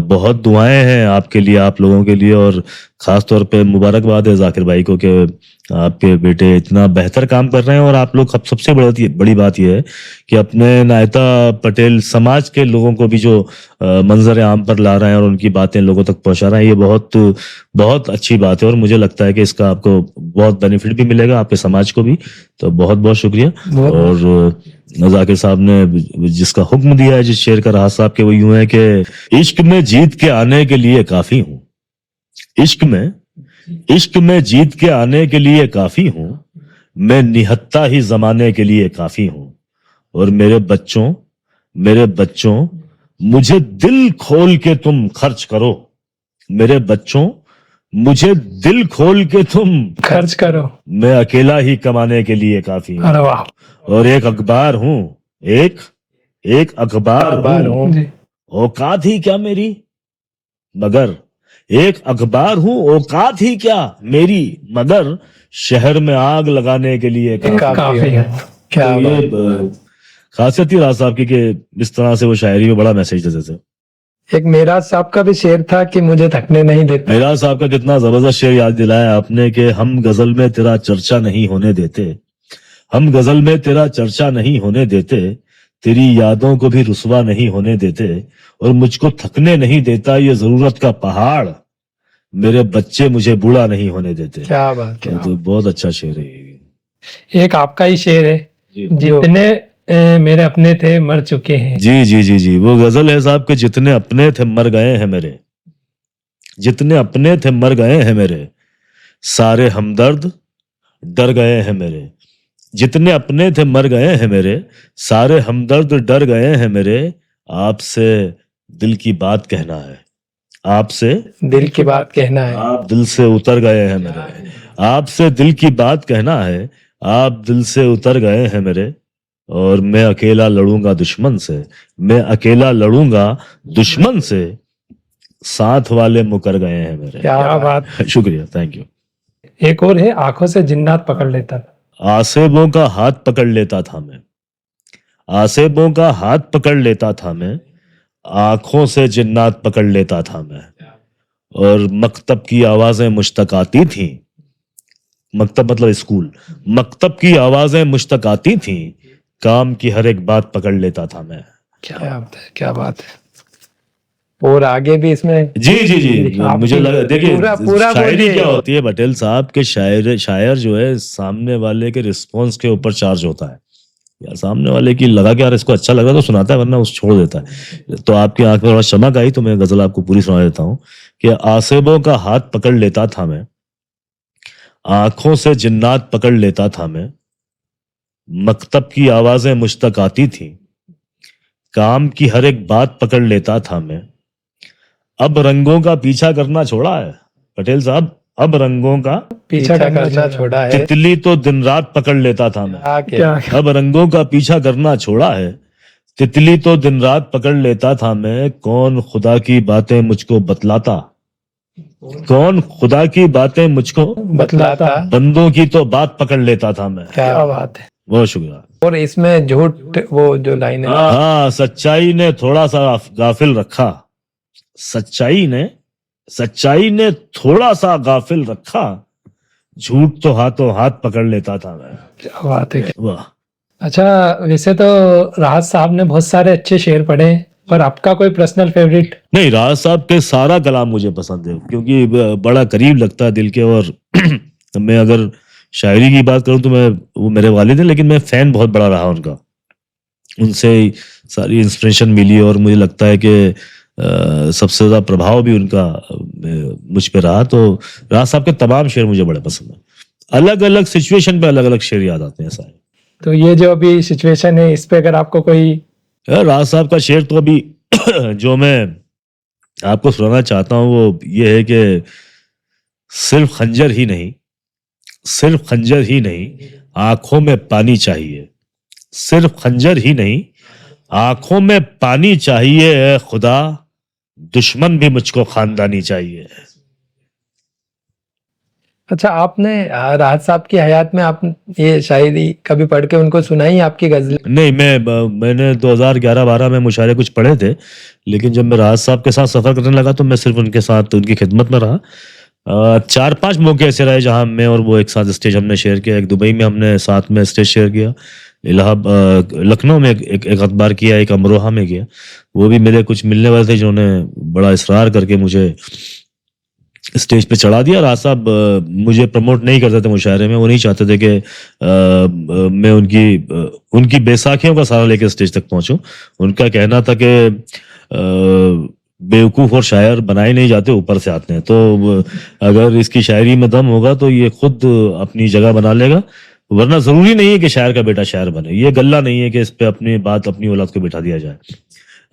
बहुत दुआएं हैं आपके लिए, आप लोगों के लिए, और ख़ास तौर पे मुबारकबाद है जाकिर भाई को कि आपके बेटे इतना बेहतर काम कर रहे हैं। और आप लोग सबसे बड़ी बात यह है कि अपने नायता पटेल समाज के लोगों को भी जो मंजर आम पर ला रहे हैं और उनकी बातें लोगों तक पहुंचा रहे हैं, ये बहुत बहुत अच्छी बात है। और मुझे लगता है कि इसका आपको बहुत बेनिफिट भी मिलेगा, आपके समाज को भी। तो बहुत बहुत शुक्रिया। और जाकिर साहब ने जिसका हुक्म दिया है जिस शेर का, राहत साहब के, वो यूं है कि इश्क में जीत के आने के लिए काफी हूँ, इश्क में जीत के आने के लिए काफी हूँ, मैं निहत्ता ही जमाने के लिए काफी हूँ। और मेरे बच्चों मुझे दिल खोल के तुम खर्च करो, मेरे बच्चों मुझे दिल खोल के तुम खर्च करो, मैं अकेला ही कमाने के लिए काफी हूँ। अरे वाह। और एक अखबार हूँ, एक अखबार हूँ, जी। औकात ही क्या मेरी, मगर एक अखबार हूँ, औकात ही क्या मेरी, मगर शहर में आग लगाने के लिए काफी है। क्या तो ये खासियत ही राज साहब की कि इस तरह से वो शायरी में बड़ा मैसेज देते थे। एक मेराज साहब का भी शेर था कि मुझे थकने नहीं देता। मेराज साहब का कितना जबरदस्त शेर याद दिलाया आपने कि हम गजल में तेरा चर्चा नहीं होने देते, हम गजल में तेरा चर्चा नहीं होने देते, तेरी यादों को भी रुसवा नहीं होने देते, और मुझको थकने नहीं देता ये जरूरत का पहाड़, मेरे बच्चे मुझे बूढ़ा नहीं होने देते। क्या बात है। तो बहुत अच्छा शेर है ये। एक आपका ही शेर है, जी। जितने मेरे अपने थे मर चुके हैं। जी जी जी जी, वो गजल है साहब के, जितने अपने थे मर गए हैं मेरे, जितने अपने थे मर गए हैं मेरे, सारे हमदर्द डर गए हैं मेरे, जितने अपने थे मर गए हैं मेरे, सारे हमदर्द डर गए हैं मेरे, आपसे दिल की बात कहना है, आपसे दिल की बात कहना है। आप दिल से उतर गए हैं मेरे, आपसे दिल की बात कहना है, आप दिल से उतर गए हैं मेरे, और मैं अकेला लड़ूंगा दुश्मन से, मैं अकेला लड़ूंगा दुश्मन से, साथ वाले मुकर गए हैं मेरे। क्या बात। शुक्रिया, थैंक यू। एक और है, आंखों से जिन्नात पकड़ लेता था। आसेबों का हाथ पकड़ लेता था मैं, आसेबों का हाथ पकड़ लेता था मैं, आंखों से जिन्नात पकड़ लेता था मैं, और मकतब की आवाजें मुश्तक आती थी, मकतब मतलब स्कूल, मकतब की आवाजें मुश्तक आती थी, काम की हर एक बात पकड़ लेता था मैं। क्या बात है, क्या बात है। और आगे भी इसमें जी जी जी, मुझे लगा देखिए पूरा शायरी क्या होती है पटेल साहब के, शायर जो है सामने वाले के रिस्पॉन्स के ऊपर चार्ज होता है, यार सामने वाले की लगा कि यार इसको अच्छा लगा तो सुनाता है, वरना उस छोड़ देता है। तो आपकी आंख में थोड़ा चमक आई तो मैं गजल आपको पूरी सुना देता हूँ कि आसेबों का हाथ पकड़ लेता था मैं, आंखों से जिन्नात पकड़ लेता था मैं, मकतब की आवाजें मुश्तक आती थी, काम की हर एक बात पकड़ लेता था मैं, अब रंगों का पीछा करना छोड़ा है पटेल साहब, अब रंगों का पीछा करना छोड़ा है, तितली तो दिन रात पकड़ लेता था मैं, अब रंगों का पीछा करना छोड़ा है, तितली तो दिन रात पकड़ लेता था मैं, कौन खुदा की बातें मुझको बतलाता, कौन खुदा की बातें मुझको बतलाता, बंदों की तो बात पकड़ लेता था मैं। क्या बात है। बहुत शुक्रिया। और इसमें झूठ, वो जो लाइन है, हाँ, सच्चाई ने थोड़ा सा गाफिल रखा, सच्चाई ने थोड़ा सा गाफिल रखा, झूठ तो हाथों हाथ पकड़ लेता था मैं। क्या बात है। वाह। अच्छा, वैसे तो राहत साहब ने बहुत सारे अच्छे शेर पढ़े, पर आपका कोई पर्सनल फेवरेट? नहीं, राहत साहब के सारा कलाम मुझे पसंद है, क्योंकि बड़ा करीब लगता है दिल के। और मैं अगर शायरी की बात करूं तो वो मेरे वालिद हैं, लेकिन मैं फैन बहुत बड़ा रहा उनका, उनसे सारी इंस्पिरेशन मिली, और मुझे लगता है कि सबसे ज्यादा प्रभाव भी उनका मुझ पे रहा। तो राहत साहब के तमाम शेर मुझे बड़े पसंद है, अलग अलग सिचुएशन पे अलग अलग शेर याद आते हैं सारे। तो ये जो अभी सिचुएशन है, इस पे अगर आपको कोई राहत साहब का शेर तो अभी जो मैं आपको सुनाना चाहता हूं वो ये है कि सिर्फ खंजर ही नहीं आंखों में पानी चाहिए, सिर्फ खंजर ही नहीं आंखों में पानी चाहिए है खुदा, दुश्मन भी मुझको खानदानी चाहिए। अच्छा, आपने राहत साहब की हयात में आप ये शायरी कभी पढ़ के उनको सुनाई, आपकी गजलें? नहीं, मैंने 2011-12 में मुशायरे कुछ पढ़े थे, लेकिन जब मैं राहत साहब के साथ सफ़र करने लगा तो मैं सिर्फ उनके साथ उनकी खिदमत में रहा। 4-5 मौके ऐसे रहे जहाँ मैं और वो एक साथ स्टेज हमने शेयर किया। एक दुबई में हमने साथ में स्टेज शेयर किया, लखनऊ में एक अखबार किया, एक अमरोहा में किया। वो भी मेरे कुछ मिलने वाले थे जिन्होंने बड़ा इसरार करके मुझे स्टेज पे चढ़ा दिया। राज साहब मुझे प्रमोट नहीं करते थे मुशायरे में, वो नहीं चाहते थे कि मैं उनकी बैसाखियों का सहारा लेकर स्टेज तक पहुंचूं। उनका कहना था कि बेवकूफ़ और शायर बनाए नहीं जाते, ऊपर से आते हैं। तो अगर इसकी शायरी में दम होगा तो ये खुद अपनी जगह बना लेगा, वरना ज़रूरी नहीं है कि शायर का बेटा शायर बने। ये गल्ला नहीं है कि इस पे अपनी बात अपनी औलाद को बिठा दिया जाए।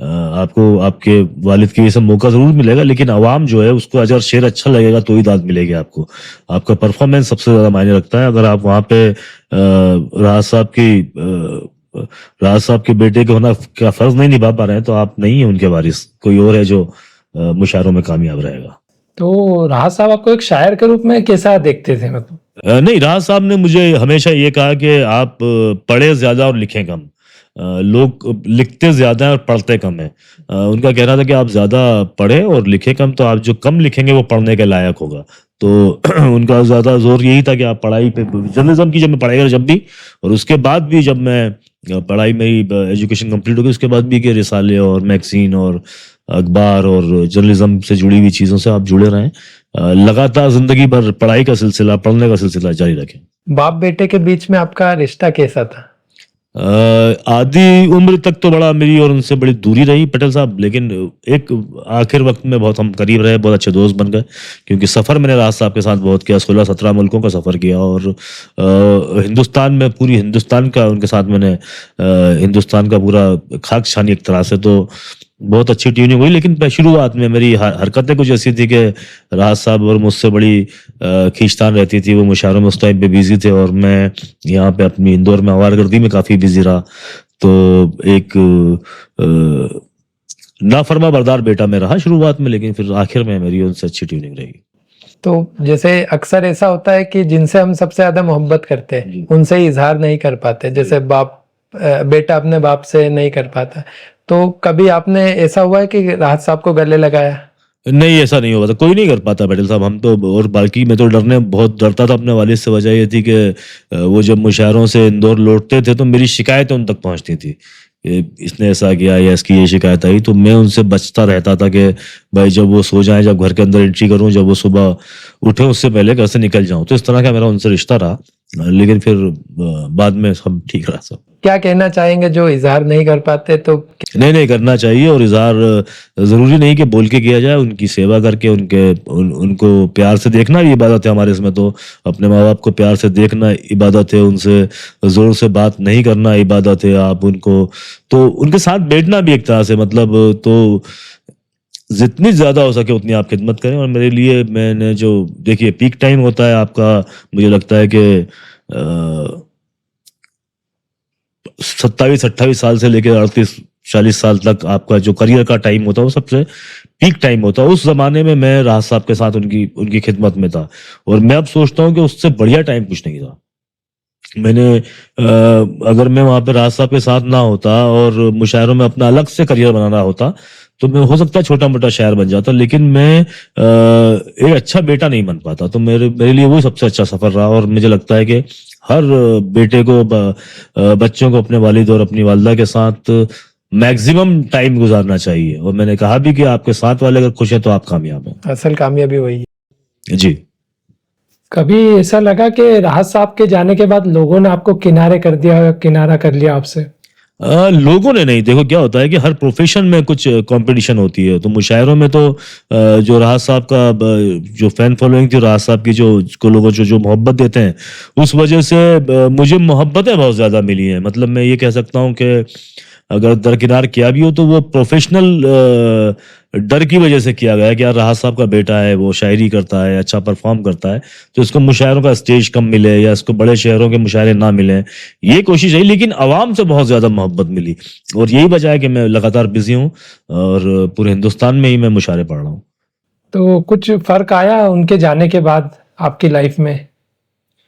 आपको आपके वालिद की वजह से मौका जरूर मिलेगा, लेकिन अवाम जो है उसको अगर शेर अच्छा लगेगा तो ही दाद मिलेगी आपको। आपका परफॉर्मेंस सबसे ज्यादा मायने रखता है। अगर आप वहाँ पे राज साहब के बेटे के होना का फर्ज नहीं निभा पा रहे हैं तो आप नहीं है उनके वारिस, कोई और है जो मुशायरों में कामयाब रहेगा। तो राहत साहब आपको एक शायर के रूप में कैसा देखते थे, मतलब? नहीं, राज साहब ने मुझे हमेशा ये कहा कि आप पढ़े ज्यादा और लिखें कम। लोग लिखते ज्यादा है और पढ़ते कम है। उनका कहना था कि आप ज्यादा पढ़े और लिखे कम, तो आप जो कम लिखेंगे वो पढ़ने के लायक होगा। तो उनका ज्यादा जोर यही था कि आप पढ़ाई पे, जर्नलिज्म की जब मैं पढ़ाई कर जब भी, और उसके बाद भी जब मैं पढ़ाई मेरी एजुकेशन कंप्लीट हो गई उसके बाद भी, कि रिसाले और मैगजीन और अखबार और जर्नलिज्म से जुड़ी हुई चीजों से आप जुड़े रहें। लगातार जिंदगी भर पढ़ाई का सिलसिला, पढ़ने का सिलसिला जारी रखें। बाप बेटे के बीच में आपका रिश्ता कैसा था? आधी उम्र तक तो बड़ा मेरी और उनसे बड़ी दूरी रही पटेल साहब, लेकिन एक आखिर वक्त में बहुत हम करीब रहे, बहुत अच्छे दोस्त बन गए। क्योंकि सफ़र मैंने राज साहब के साथ बहुत किया, 16-17 मुल्कों का सफ़र किया, और हिंदुस्तान में पूरी हिंदुस्तान का उनके साथ मैंने हिंदुस्तान का पूरा खाक छानी एक तरह से। तो बहुत अच्छी ट्यूनिंग हुई, लेकिन शुरुआत में मेरी हरकतें कुछ ऐसी थी कि राज साहब और मुझसे बड़ी खींचतान रहती थी। वो मुशायरों में उस टाइम पे बिजी थे और मैं यहाँ पे अपनी इंदौर में आवारगर्दी में काफ़ी बिजी रहा। तो एक नाफरमा बरदार बेटा मैं रहा शुरुआत में, लेकिन फिर आखिर में मेरी उनसे अच्छी ट्यूनिंग रही। तो जैसे अक्सर ऐसा होता है कि जिनसे हम सबसे ज्यादा मोहब्बत करते हैं उनसे ही इजहार नहीं कर पाते, जैसे बेटा अपने बाप से नहीं कर पाता। तो कभी आपने ऐसा हुआ है कि राहत साहब को गले लगाया? नहीं, ऐसा नहीं हुआ था, कोई नहीं कर पाता पटेल साहब। हम तो, और बाकी मैं तो बहुत डरता था अपने वालिद से। वजह ये थी कि वो जब मुशायरों से इंदौर लौटते थे तो मेरी शिकायतें उन तक पहुंचती थी, इसने ऐसा किया या इसकी ये शिकायत आई। तो मैं उनसे बचता रहता था कि भाई जब वो सो जाएं, जब घर के अंदर एंट्री करूं, जब वो सुबह उठे उससे पहले घर से निकल जाऊं। तो इस तरह का मेरा उनसे रिश्ता रहा, लेकिन फिर बाद में सब ठीक रहा सब। क्या कहना चाहेंगे जो इजहार नहीं कर पाते? तो नहीं करना चाहिए, और इजहार जरूरी नहीं कि बोल के किया जाए। उनकी सेवा करके उनको प्यार से देखना भी इबादत है हमारे इसमें। तो अपने माँ बाप को प्यार से देखना इबादत है, उनसे जोर से बात नहीं करना इबादत है। आप तो उनके साथ बैठना भी एक तरह से, मतलब तो जितनी ज्यादा हो सके उतनी आप खिदमत करें। और मेरे लिए, मैंने जो देखिए पीक टाइम होता है आपका, मुझे लगता है कि 27-28 साल से लेकर 38-40 साल तक आपका जो करियर का टाइम होता है वो सबसे पीक टाइम होता है। उस जमाने में मैं राहत साहब के साथ उनकी खिदमत में था, और मैं अब सोचता हूँ कि उससे बढ़िया टाइम कुछ नहीं था। अगर मैं वहां पे राहत साहब के साथ ना होता और मुशायरों में अपना अलग से करियर बनाना होता तो मैं हो सकता है छोटा मोटा शायर बन जाता, लेकिन मैं एक अच्छा बेटा नहीं बन पाता। तो मेरे लिए वही सबसे अच्छा सफर रहा। और मुझे लगता है कि हर बेटे को, बच्चों को अपने वालिद और अपनी वालिदा के साथ मैक्सिमम टाइम गुजारना चाहिए। और मैंने कहा भी कि आपके साथ वाले अगर खुश हैं तो आप कामयाब हैं। असल कामयाबी वही है जी। कभी ऐसा लगा कि राहत साहब के जाने के बाद लोगों ने आपको किनारे कर दिया, किनारा कर लिया आपसे? लोगों ने नहीं, देखो क्या होता है कि हर प्रोफेशन में कुछ कंपटीशन होती है। तो मुशायरों में तो जो राहत साहब का जो फैन फॉलोइंग थी, राहत साहब की जो लोगों जो मोहब्बत देते हैं, उस वजह से मुझे मोहब्बतें बहुत ज़्यादा मिली हैं। मतलब मैं ये कह सकता हूँ कि अगर दरकिनार किया भी हो तो वो प्रोफेशनल डर की वजह से किया गया है कि यार राहत साहब का बेटा है, वो शायरी करता है, अच्छा परफॉर्म करता है, तो इसको मुशायरों का स्टेज कम मिले या इसको बड़े शहरों के मुशायरे ना मिले, ये कोशिश है। लेकिन आवाम से बहुत ज़्यादा मोहब्बत मिली और यही वजह है कि मैं लगातार बिजी हूँ और पूरे हिंदुस्तान में ही मैं मुशायरे पढ़ रहा हूँ। तो कुछ फर्क आया उनके जाने के बाद आपकी लाइफ में,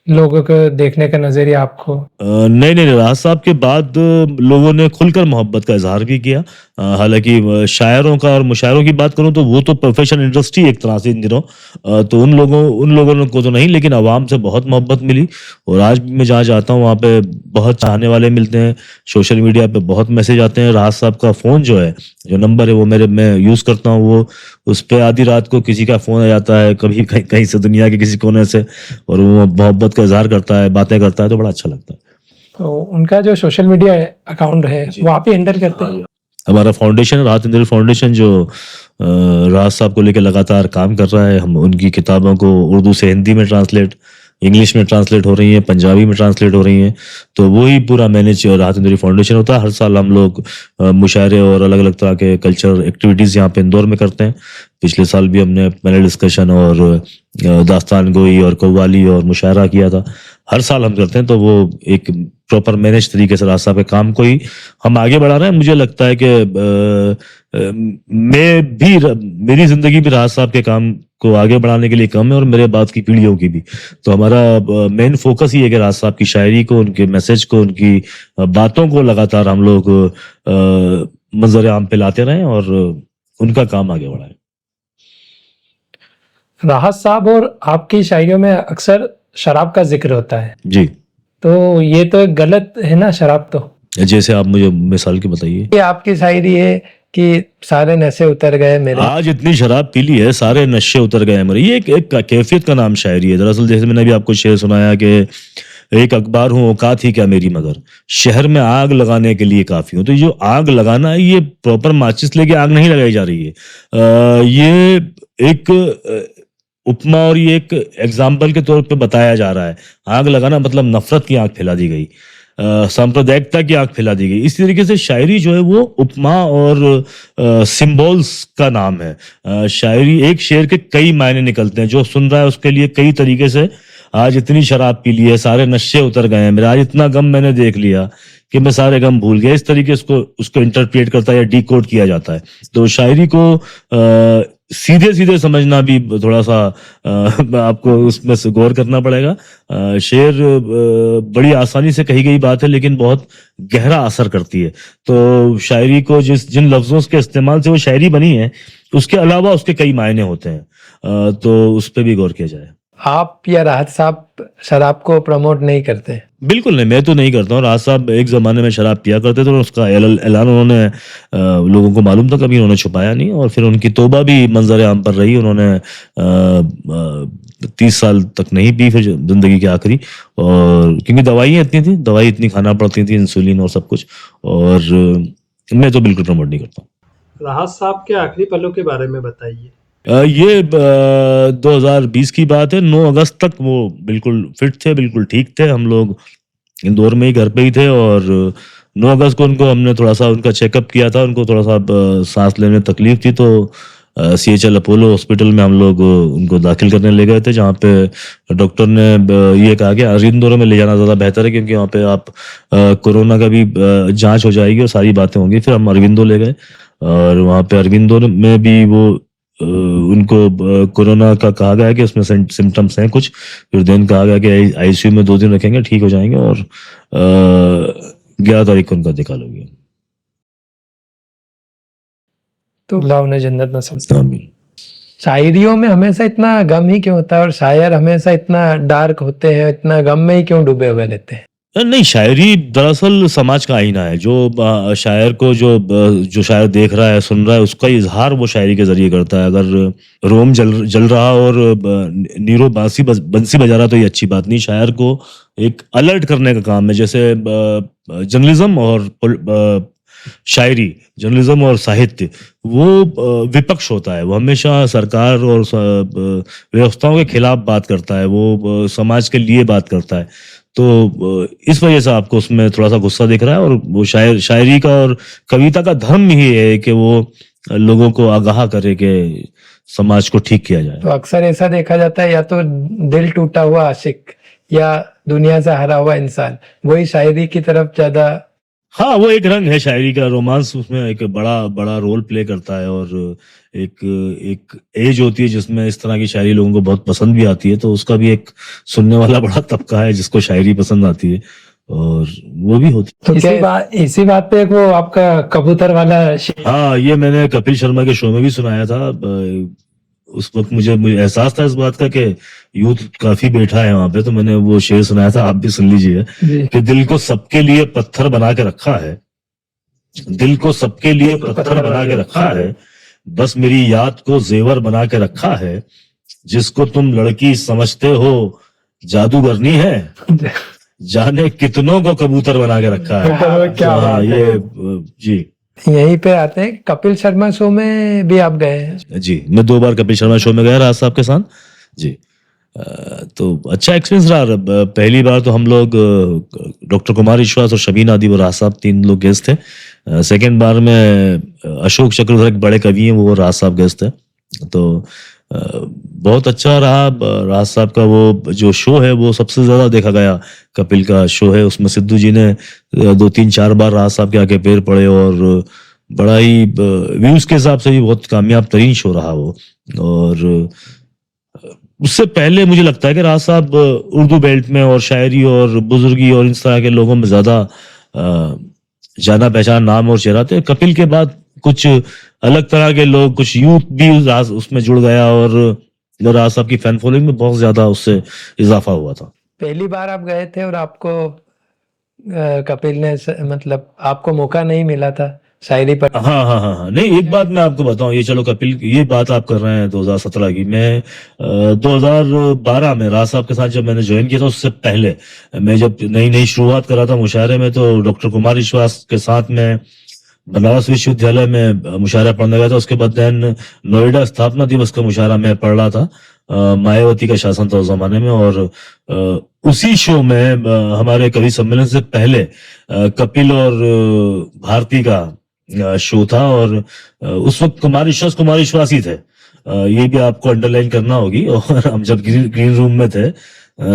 लोगों को देखने का नजरिया आपको? नहीं नहीं, राहत साहब के बाद लोगों ने खुलकर मोहब्बत का इजहार भी किया। हालांकि शायरों का और मुशायरों की बात करूं तो वो तो प्रोफेशनल इंडस्ट्री एक तरह से इन दिनों, तो उन लोगों को तो नहीं, लेकिन आवाम से बहुत मोहब्बत मिली। और आज भी मैं जहाँ जाता हूँ वहाँ पे बहुत चाहने वाले मिलते हैं, सोशल मीडिया पे बहुत मैसेज आते हैं। राहत साहब का फ़ोन जो है, जो नंबर है वो मैं यूज़ करता हूँ, वो उस पर आधी रात को किसी का फ़ोन आ जाता है, कभी कहीं कहीं से, दुनिया के किसी कोने से, और वो मोहब्बत का इजहार करता है, बातें करता है, तो बड़ा अच्छा लगता है। तो उनका जो सोशल मीडिया अकाउंट है वो आप ही हैंडल करते हैं? हमारा फाउंडेशन, राहत इंदौरी फाउंडेशन, जो राहत साहब को लेकर लगातार काम कर रहा है। हम उनकी किताबों को उर्दू से हिंदी में ट्रांसलेट, इंग्लिश में ट्रांसलेट हो रही हैं, पंजाबी में ट्रांसलेट हो रही हैं, तो वही पूरा मैनेज राहत इंदौरी फाउंडेशन होता है। हर साल हम लोग मुशायरे और अलग अलग तरह के कल्चरल एक्टिविटीज़ यहाँ पे इंदौर में करते हैं। पिछले साल भी हमने पैनल डिस्कशन और दास्तान गोई और कव्वाली और मुशायरा किया था। हर साल हम करते हैं, तो वो एक प्रॉपर मैनेज तरीके से राहत साहब के काम को ही हम आगे बढ़ा रहे हैं। मुझे लगता है कि मेरी जिंदगी भी राहत साहब के काम को आगे बढ़ाने के लिए कम है और मेरे बाद की पीढ़ियों की भी। तो हमारा मेन फोकस ही है कि राहत साहब की शायरी को, उनके मैसेज को, उनकी बातों को लगातार हम लोग मंजर आम पे लाते रहें और उनका काम आगे बढ़ाएं। राहत साहब और आपकी शायरियों में अक्सर शराब का जिक्र होता है जी, तो ये तो गलत है ना, शराब तो? जैसे आप मुझे मिसाल की बताइए। ये आपकी शायरी है कि सारे नशे उतर गए मेरे, आज इतनी शराब पी ली है, सारे नशे उतर गए मेरे, ये एक कैफियत का नाम शायरी है। दरअसल जैसे मैंने भी आपको शेर सुनाया कि एक अखबार हूँ औकात ही क्या मेरी, मगर शहर में आग लगाने के लिए काफी हूँ। तो जो आग लगाना है, ये प्रॉपर माचिस लेके आग नहीं लगाई जा रही है। ये एक उपमा और ये एक एग्जाम्पल के तौर पे बताया जा रहा है। आग लगाना मतलब नफरत की आग फैला दी गई, सांप्रदायिकता की आग फैला दी गई। इस तरीके से शायरी जो है वो उपमा और सिंबल्स का नाम है। शायरी, एक शेर के कई मायने निकलते हैं, जो सुन रहा है उसके लिए कई तरीके से। आज इतनी शराब पी ली है, सारे नशे उतर गए हैं मेरे, आज इतना गम मैंने देख लिया कि मैं सारे गम भूल गया। इस तरीके से उसको इंटरप्रेट करता है या डिकोड किया जाता है। तो शायरी को सीधे सीधे समझना भी थोड़ा सा आपको उसमें से गौर करना पड़ेगा। शेर बड़ी आसानी से कही गई बात है, लेकिन बहुत गहरा असर करती है। तो शायरी को जिन लफ्जों के इस्तेमाल से वो शायरी बनी है, उसके अलावा उसके कई मायने होते हैं, तो उस पर भी गौर किया जाए। आप या राहत साहब शराब को प्रमोट नहीं करते? बिल्कुल नहीं, मैं तो नहीं करता हूँ। राहत साहब एक ज़माने में शराब पिया करते थे और उसका ऐलान उन्होंने लोगों को मालूम था, कभी उन्होंने छुपाया नहीं। और फिर उनकी तौबा भी मंजर आम पर रही। उन्होंने 30 साल तक नहीं पी फिर ज़िंदगी के आखिरी, और क्योंकि दवाइयाँ इतनी थी, दवाई इतनी खाना पड़ती थी, इंसुलिन और सब कुछ, और मैं तो बिल्कुल प्रमोट नहीं करता हूँ। राहत साहब के आखिरी पलों के बारे में बताइए। ये 2020 की बात है। 9 अगस्त तक वो बिल्कुल फिट थे, बिल्कुल ठीक थे। हम लोग इंदौर में ही घर पे ही थे और 9 अगस्त को उनको हमने थोड़ा सा उनका चेकअप किया था। उनको थोड़ा सा सांस लेने में तकलीफ थी, तो CHL अपोलो हॉस्पिटल में हम लोग उनको दाखिल करने ले गए थे, जहाँ पे डॉक्टर ने ये कहा कि अरविंदो में ले जाना ज़्यादा बेहतर है, क्योंकि वहाँ पे आप कोरोना का भी जांच हो जाएगी और सारी बातें होंगी। फिर हम अरविंदो ले गए और वहाँ पे अरविंदो में भी वो उनको कोरोना का कहा गया कि उसमें सिम्टम्स हैं कुछ। फिर दिन कहा गया कि ICU में 2 दिन रखेंगे, ठीक हो जाएंगे, और 11 तारीख को उनका निकाल हो गया। तो अल्लाह उन्हें जन्नत नसीब। आमीन। शायरियों में हमेशा इतना गम ही क्यों होता है, और शायर हमेशा इतना डार्क होते हैं, इतना गम में ही क्यों डूबे हुए रहते हैं? नहीं, शायरी दरअसल समाज का आईना है। जो शायर को जो शायर देख रहा है, सुन रहा है, उसका इजहार वो शायरी के जरिए करता है। अगर रोम जल रहा और नीरो बंसी बजा रहा, तो ये अच्छी बात नहीं। शायर को एक अलर्ट करने का काम है। जैसे जर्नलिज्म और शायरी, जर्नलिज्म और साहित्य, वो विपक्ष होता है। वो हमेशा सरकार और व्यवस्थाओं के खिलाफ बात करता है, वो समाज के लिए बात करता है। तो इस वजह से आपको उसमें थोड़ा सा गुस्सा दिख रहा है। और वो शायरी का और कविता का धर्म ही है कि वो लोगों को आगाह करे कि समाज को ठीक किया जाए। तो अक्सर ऐसा देखा जाता है, या तो दिल टूटा हुआ आशिक या दुनिया से हारा हुआ इंसान वही शायरी की तरफ ज्यादा। हाँ, वो एक रंग है शायरी का, रोमांस उसमें एक बड़ा बड़ा रोल प्ले करता है। और एक एक एज होती है जिसमें इस तरह की शायरी लोगों को बहुत पसंद भी आती है, तो उसका भी एक सुनने वाला बड़ा तबका है जिसको शायरी पसंद आती है, और वो भी होती है। तो इसी बात पे एक वो आपका कबूतर वाला हाँ, ये मैंने कपिल शर्मा के शो में भी सुनाया था। उस वक्त मुझे एहसास था इस बात का कि यूथ काफी बैठा है वहां पे, तो मैंने वो शेर सुनाया था, आप भी सुन लीजिए कि दिल को सबके लिए पत्थर बना के रखा है, दिल को सबके लिए पत्थर बना के रखा है, बस मेरी याद को जेवर बना के रखा है, जिसको तुम लड़की समझते हो जादूगरनी है, जाने कितनों को कबूतर बना के रखा है। क्या हाँ, बात ये है। जी यहीं पे आते हैं, कपिल शर्मा शो में भी आप गए हैं? जी, मैं 2 बार कपिल शर्मा शो में गया राज साहब के साथ जी। तो अच्छा एक्सपीरियंस रहा। पहली बार तो हम लोग डॉक्टर कुमार विश्वास और शबीन आदि और राज साहब 3 लोग गेस्ट थे। सेकंड बार में अशोक चक्रधर एक बड़े कवि हैं, वो राज साहब गेस्ट थे। तो बहुत अच्छा रहा। राज साहब का वो जो शो है वो सबसे ज्यादा देखा गया कपिल का शो है। उसमें सिद्धू जी ने 2-3-4 बार राज साहब के आके पैर पड़े, और बड़ा ही व्यूज के हिसाब से भी बहुत कामयाब तरीन शो रहा वो। और उससे पहले मुझे लगता है कि राज साहब उर्दू बेल्ट में और शायरी और बुजुर्गी और इस तरह के लोगों में ज्यादा जाना पहचान नाम और चेहरा थे। कपिल के बाद कुछ अलग तरह के लोग, कुछ यूथ भी उसमें जुड़ गया, और राज साहब की फैन फॉलोइंग में बहुत ज्यादा उससे इजाफा हुआ था। पहली बार आप गए थे और आपको कपिल ने मतलब आपको मौका नहीं मिला था शायरी पर? हाँ हाँ हाँ हाँ, नहीं, एक बात मैं आपको बताऊं, ये चलो कपिल ये बात आप कर रहे हैं 2017 की, मैं 2012 में राज साहब के साथ जब मैंने ज्वाइन किया था, उससे पहले मैं जब नई नई शुरुआत कर रहा था मुशायरे में, तो डॉक्टर कुमार विश्वास के साथ में बनारस विश्वविद्यालय में मुशायरा पढ़ने गया था। उसके बाद देन नोएडा स्थापना दिवस का मुशायरा मैं पढ़ रहा था। मायावती का शासन था उस जमाने में, और उसी शो में हमारे कवि सम्मेलन से पहले कपिल और भारती का शो था, और उस वक्त कुमार विश्वास ही थे। ये भी आपको अंडरलाइन करना होगी। और हम जब ग्रीन रूम में थे,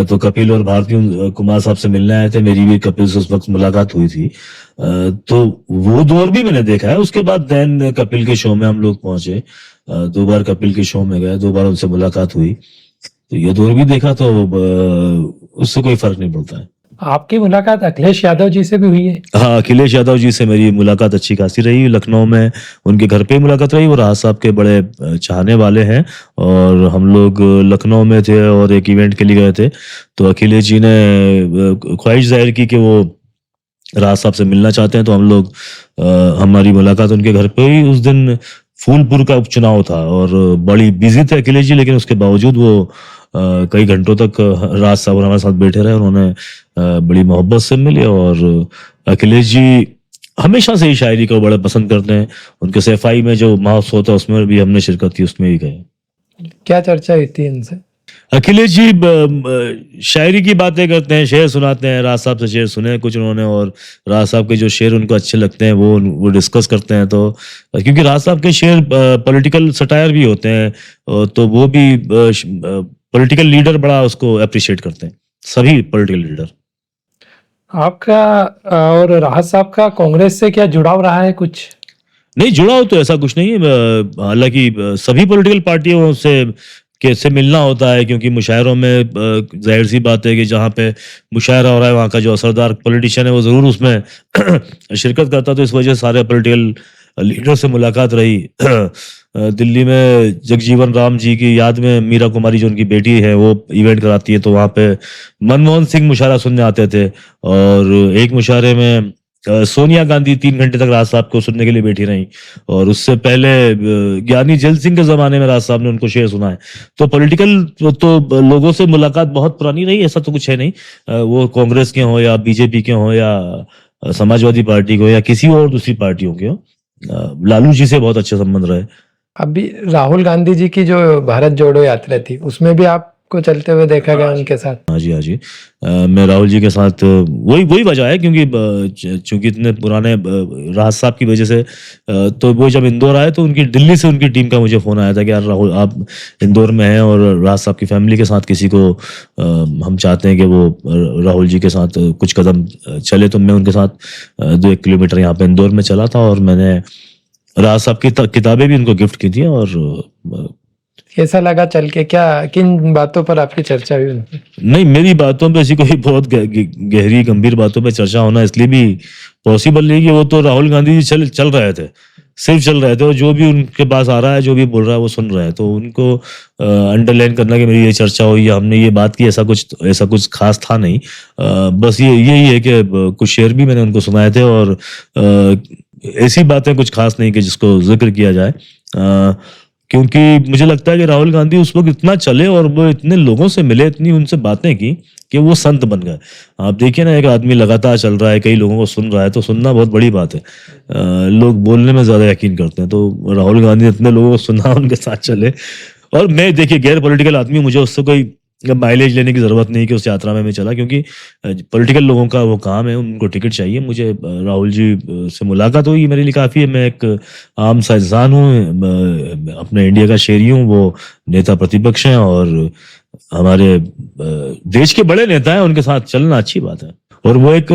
तो कपिल और भारती कुमार साहब से मिलने आए थे। मेरी भी कपिल से उस वक्त मुलाकात हुई थी। तो वो दौर भी मैंने देखा है। उसके बाद देन कपिल के शो में हम लोग पहुंचे। 2 बार कपिल के शो में गए, 2 बार उनसे मुलाकात हुई, तो ये दौर भी देखा। तो उससे कोई फर्क नहीं पड़ता है। आपकी मुलाकात अखिलेश यादव जी से भी हुई है? हाँ, अखिलेश यादव जी से मेरी मुलाकात अच्छी खासी रही। लखनऊ में उनके घर पे ही मुलाकात रही। वो राज साहब के बड़े चाहने वाले हैं, और हम लोग लखनऊ में थे और एक इवेंट के लिए गए थे। तो अखिलेश जी ने ख्वाहिश जाहिर की कि वो राज साहब से मिलना चाहते हैं। तो हम लोग हमारी मुलाकात उनके घर पे हुई। उस दिन फूलपुर का उपचुनाव था, और बड़ी बिजी थे अखिलेश जी, लेकिन उसके बावजूद वो कई घंटों तक राज साहब हमारे साथ बैठे रहे। उन्होंने बड़ी मोहब्बत से मिले, और अखिलेश जी हमेशा से ही शायरी को बड़े पसंद करते हैं। उनके सैफाई में जो महोत्सव होता है उसमें भी हमने शिरकत की, उसमें भी गए। क्या चर्चा हुई थी इनसे? अखिलेश जी शायरी की बातें करते हैं, शेर सुनाते हैं। राज साहब से शेर सुने कुछ उन्होंने, और राज साहब के जो शेर उनको अच्छे लगते हैं वो डिस्कस करते हैं। तो क्योंकि राज साहब के शेर पॉलिटिकल सटायर भी होते हैं, तो वो भी पॉलिटिकल लीडर बड़ा उसको अप्रिशिएट करते हैं, सभी पॉलिटिकल लीडर। आपका और राहत साहब का कांग्रेस से क्या जुड़ाव रहा है कुछ? नहीं, जुड़ाव तो ऐसा कुछ नहीं है। हालांकि सभी पॉलिटिकल पार्टियों से कैसे मिलना होता है, क्योंकि मुशायरों में जाहिर सी बात है कि जहाँ पे मुशायरा हो रहा है वहाँ का जो असरदार पॉलिटिशियन है वो ज़रूर उसमें शिरकत करता। तो इस वजह से सारे पॉलिटिकल लीडर से मुलाकात रही। दिल्ली में जगजीवन राम जी की याद में मीरा कुमारी जो उनकी बेटी है वो इवेंट कराती है, तो वहाँ पे मनमोहन सिंह मुशायरा सुनने आते थे। और एक मुशायरे में सोनिया गांधी 3 घंटे तक राज साहब को सुनने के लिए बैठी रही, और उससे पहले ज्ञानी जैल सिंह के जमाने में राज साहब ने उनको शेर सुनाए। तो पॉलिटिकल तो लोगों से मुलाकात बहुत पुरानी रही, ऐसा तो कुछ है नहीं। वो कांग्रेस के हो या बीजेपी के हो या समाजवादी पार्टी के हो या किसी और दूसरी पार्टियों के हो, लालू जी से बहुत अच्छे संबंध रहे। अभी राहुल गांधी जी की जो भारत जोड़ो यात्रा थी उसमें भी आप को चलते हुए देखा गया उनके साथ। हाँ जी, हाँ जी। मैं राहुल जी के साथ वही वही वजह है, क्योंकि चूंकि इतने पुराने राज साहब की वजह से तो वो जब इंदौर आए तो उनकी दिल्ली से उनकी टीम का मुझे फ़ोन आया था कि यार राहुल आप इंदौर में हैं और राज साहब की फैमिली के साथ किसी को हम चाहते हैं कि वो राहुल जी के साथ कुछ कदम चले। तो मैं उनके साथ 2-1 किलोमीटर यहाँ पे इंदौर में चला था और मैंने राज साहब की किताबें भी उनको गिफ्ट की थी। और कैसा लगा चल के, क्या किन बातों पर आपकी चर्चा हुई उनसे? नहीं, मेरी बातों पे ऐसी कोई बहुत गहरी गंभीर बातों पे चर्चा होना इसलिए भी पॉसिबल नहीं कि वो तो राहुल गांधी जी चल रहे थे, सिर्फ चल रहे थे, और जो भी उनके पास आ रहा है, जो भी बोल रहा है वो सुन रहे हैं। तो उनको अंडरलाइन करना कि मेरी ये चर्चा हुई या हमने ये बात की, ऐसा कुछ खास था नहीं। बस यही है कि कुछ शेर भी मैंने उनको सुनाए थे और ऐसी बातें कुछ खास नहीं कि जिसको जिक्र किया जाए। क्योंकि मुझे लगता है कि राहुल गांधी उस वक्त इतना चले और वो इतने लोगों से मिले, इतनी उनसे बातें की कि वो संत बन गए। आप देखिए ना, एक आदमी लगातार चल रहा है, कई लोगों को सुन रहा है, तो सुनना बहुत बड़ी बात है। लोग बोलने में ज्यादा यकीन करते हैं, तो राहुल गांधी ने इतने लोगों को सुना, उनके साथ चले। और मैं देखिए गैर पॉलिटिकल आदमी, मुझे उससे कोई माइलेज लेने की जरूरत नहीं कि उस यात्रा में मैं चला, क्योंकि पॉलिटिकल लोगों का वो काम है, उनको टिकट चाहिए। मुझे राहुल जी से मुलाकात हुई, मेरे लिए काफ़ी है। मैं एक आम सा इंसान हूँ, अपने इंडिया का शहरी हूँ, वो नेता प्रतिपक्ष हैं और हमारे देश के बड़े नेता हैं, उनके साथ चलना अच्छी बात है। और वो एक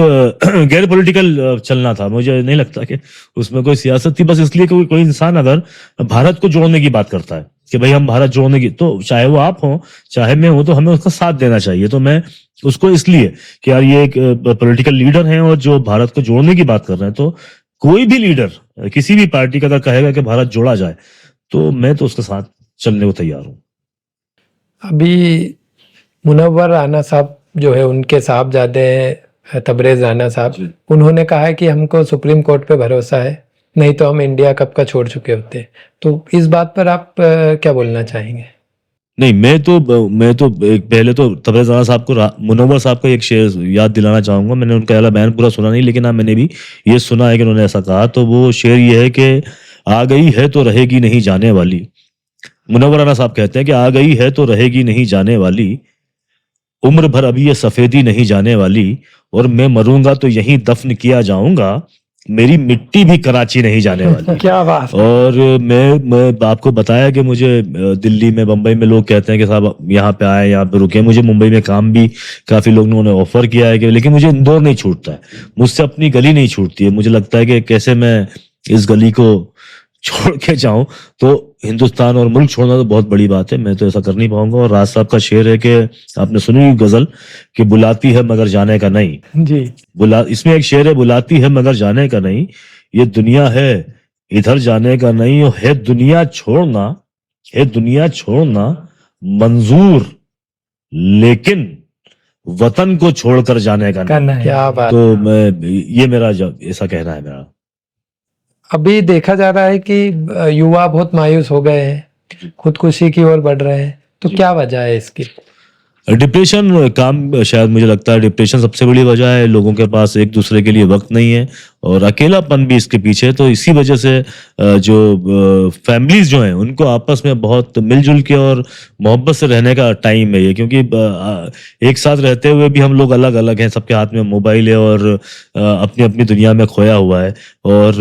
गैर पॉलिटिकल चलना था, मुझे नहीं लगता कि उसमें कोई सियासत थी। बस इसलिए कि कोई इंसान अगर भारत को जोड़ने की बात करता है कि भाई हम भारत जोड़ने की, तो चाहे वो आप हो चाहे मैं हूं, तो हमें उसका साथ देना चाहिए। तो मैं उसको इसलिए कि यार ये एक पॉलिटिकल लीडर हैं और जो भारत को जोड़ने की बात कर रहे हैं, तो कोई भी लीडर किसी भी पार्टी का अगर कहेगा कि भारत जोड़ा जाए, तो मैं तो उसके साथ चलने को तैयार हूँ। अभी मुनव्वर राना साहब जो है, उनके साहबजादे हैं तबरेज राना साहब, उन्होंने कहा है कि हमको सुप्रीम कोर्ट पे भरोसा है, नहीं तो हम इंडिया कप का छोड़ चुके होते। तो इस बात पर आप क्या बोलना चाहेंगे? नहीं, मैं तो पहले तो तबरेज़ राना साहब को मुनव्वर साहब का एक शेर याद दिलाना चाहूंगा। मैंने उनका पहला बयान पूरा सुना नहीं, लेकिन हाँ मैंने भी ये सुना है कि उन्होंने ऐसा कहा। तो वो शेर ये है कि आ गई है तो रहेगी नहीं जाने वाली। मुनव्वर राना साहब कहते हैं कि आ गई है तो रहेगी नहीं जाने वाली, उम्र भर अभी ये सफेदी नहीं जाने वाली, और मैं मरूंगा तो यहीं दफन किया जाऊंगा, मेरी मिट्टी भी कराची नहीं जाने वाली। क्या बात। और मैं आपको बताया कि मुझे दिल्ली में, बंबई में लोग कहते हैं कि साहब यहाँ पे आए, यहाँ पे रुके। मुझे मुंबई में काम भी काफी लोगों ने ऑफर किया है कि, लेकिन मुझे इंदौर नहीं छूटता है, मुझसे अपनी गली नहीं छूटती है। मुझे लगता है कि कैसे मैं इस गली को छोड़ के जाऊं, तो हिंदुस्तान और मुल्क छोड़ना तो बहुत बड़ी बात है, मैं तो ऐसा कर नहीं पाऊंगा। और राज साहब का शेर है कि आपने सुनी गजल कि बुलाती है मगर जाने का नहीं जी। इसमें एक शेर है, बुलाती है मगर जाने का नहीं, ये दुनिया है इधर जाने का नहीं, और है दुनिया छोड़ना मंजूर, लेकिन वतन को छोड़कर जाने का नहीं। क्या बात। तो मैं ये मेरा ऐसा कहना है मेरा। अभी देखा जा रहा है कि युवा बहुत मायूस हो गए हैं, खुदकुशी की ओर बढ़ रहे हैं, तो क्या वजह है इसकी? डिप्रेशन काम, शायद मुझे लगता है डिप्रेशन सबसे बड़ी वजह है। लोगों के पास एक दूसरे के लिए वक्त नहीं है और अकेलापन भी इसके पीछे है। तो इसी वजह से जो फैमिलीज जो हैं उनको आपस में बहुत मिलजुल के और मोहब्बत से रहने का टाइम है ये, क्योंकि एक साथ रहते हुए भी हम लोग अलग अलग हैं, सबके हाथ में मोबाइल है और अपनी अपनी दुनिया में खोया हुआ है। और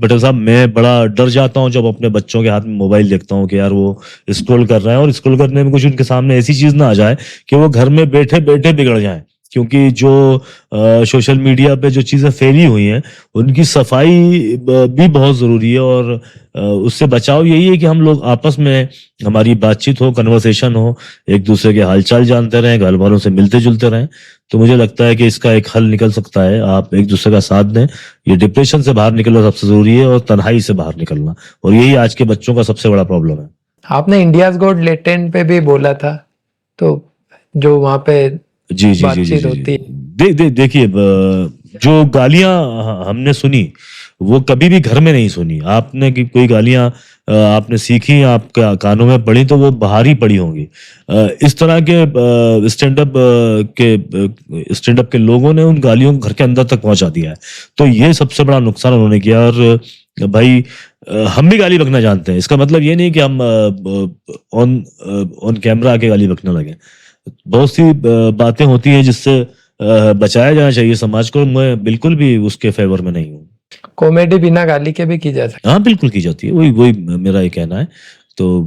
पटेल साहब, मैं बड़ा डर जाता हूँ जब अपने बच्चों के हाथ में मोबाइल देखता हूँ कि यार वो स्क्रॉल कर रहे हैं और स्क्रॉल करने में कुछ उनके सामने ऐसी चीज ना आ जाए कि वो घर में बैठे बैठे बिगड़ जाएं। क्योंकि जो सोशल मीडिया पे जो चीज़ें फैली हुई हैं उनकी सफाई भी बहुत ज़रूरी है, और उससे बचाव यही है कि हम लोग आपस में हमारी बातचीत हो, कन्वर्सेशन हो, एक दूसरे के हालचाल जानते रहें, घर वालों से मिलते जुलते रहें। तो मुझे लगता है कि इसका एक हल निकल सकता है, आप एक दूसरे का साथ दें। ये डिप्रेशन से बाहर निकलना सबसे ज़रूरी है और तन्हाई से बाहर निकलना, और यही आज के बच्चों का सबसे बड़ा प्रॉब्लम है। आपने इंडियाज गॉट लेटेंट पे भी बोला था, तो जो वहाँ पे जी बातचीत होती है, देखिए, जो गालियां हमने सुनी वो कभी भी घर में नहीं सुनी। आपने कोई गालियां आपने सीखी, आपका कानों में पड़ी, तो वो बाहर ही पड़ी होंगी। इस तरह के स्टैंड अप के लोगों ने उन गालियों को घर के अंदर तक पहुंचा दिया है। तो ये सबसे बड़ा नुकसान उन्होंने किया। और भाई हम भी गाली बकना जानते हैं। इसका मतलब ये नहीं कि हम ऑन कैमरा आके गाली बकने लगे। बहुत सी बातें होती हैं जिससे बचाया जाना चाहिए समाज को। मैं बिल्कुल भी उसके फेवर में नहीं हूँ। कॉमेडी बिना गाली के भी की जा सकती हाँ, बिल्कुल की जाती है। वही वही मेरा ये कहना है। तो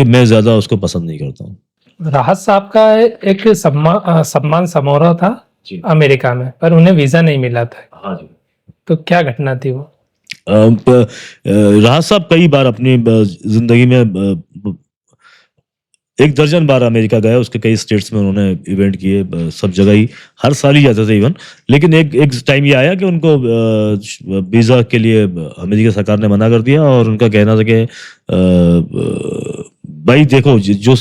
मैं ज्यादा उसको पसंद नहीं करता हूँ। है। राहत साहब का एक सम्मान समारोह था जी। अमेरिका में, पर उन्हें वीजा नहीं मिला था। हाँ जी। तो क्या घटना थी वो? राहत साहब कई बार अपनी जिंदगी में एक दर्जन बार अमेरिका गए। उसके कई स्टेट्स में उन्होंने इवेंट किए, सब जगह ही, हर साल ही जाते थे इवन। लेकिन एक टाइम ये आया कि उनको वीजा के लिए अमेरिका सरकार ने मना कर दिया और उनका कहना था कि भाई देखो, जो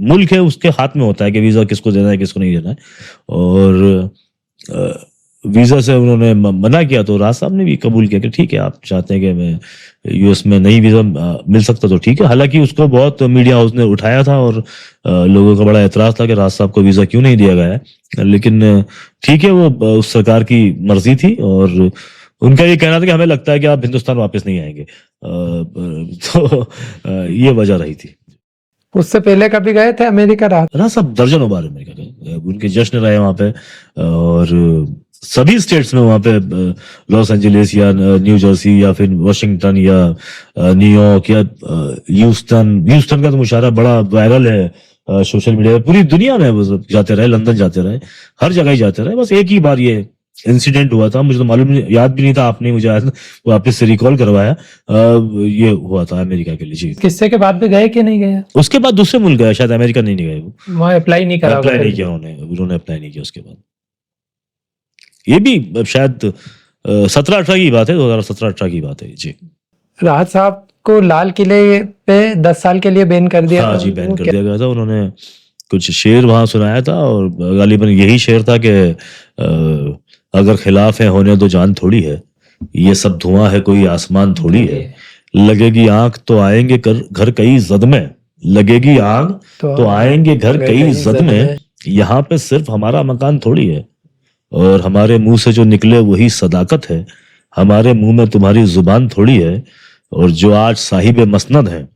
मुल्क है उसके हाथ में होता है कि वीजा किसको देना है किसको नहीं देना है। और वीजा से उन्होंने मना किया तो राज साहब ने भी कबूल किया कि ठीक है, आप चाहते हैं कि मैं यूएस में नहीं वीजा मिल सकता तो ठीक है। हालांकि उसको बहुत मीडिया हाउस ने उठाया था और लोगों का बड़ा एतराज था कि राज साहब को वीजा क्यों नहीं दिया गया है। लेकिन ठीक है, वो उस सरकार की मर्जी थी और उनका ये कहना था कि हमें लगता है कि आप हिंदुस्तान वापस नहीं आएंगे। तो ये वजह रही थी। उससे पहले कभी गए थे अमेरिका? राज साहब दर्जनों बार अमेरिका गए, उनके जश्न रहे वहां पे। और सभी स्टेट्स में वहां पे, लॉस एंजलिस या न्यू जर्सी या फिर वॉशिंगटन या न्यूयॉर्क या ह्यूस्टन का तो मुशायरा बड़ा वायरल है सोशल मीडिया पे। पूरी दुनिया में वो जाते रहे, लंदन जाते रहे, हर जगह ही जाते रहे। बस एक ही बार ये इंसिडेंट हुआ था, मुझे तो मालूम नहीं, याद भी नहीं था, आपने मुझे वापस से रिकॉल करवाया। ये हुआ था अमेरिका के लिए। जी। किस्से के बाद भी गए कि नहीं गए? उसके बाद दूसरे मुल्क गया, शायद अमेरिका नहीं गए वो। वहाँ अप्लाई नहीं करा? अप्लाई नहीं किया उन्होंने अप्लाई नहीं किया उसके बाद। ये भी शायद 17-18 की बात है, 2017-18 की बात है। जी। राहत साहब को लाल किले पे 10 साल के लिए बैन कर दिया। हाँ जी, बैन कर दिया गया था। उन्होंने कुछ शेर वहां सुनाया था और गालिबन यही शेर था कि अगर खिलाफ है होने दो जान थोड़ी है, ये सब धुआं है कोई आसमान थोड़ी है, लगेगी आंख तो आएंगे घर कई जद में, लगेगी आग तो आएंगे घर कई जद में, यहाँ पे सिर्फ हमारा मकान थोड़ी है और हमारे मुंह से जो निकले वही सदाकत है, हमारे मुंह में तुम्हारी जुबान थोड़ी है। और जो आज साहिब मसनद है,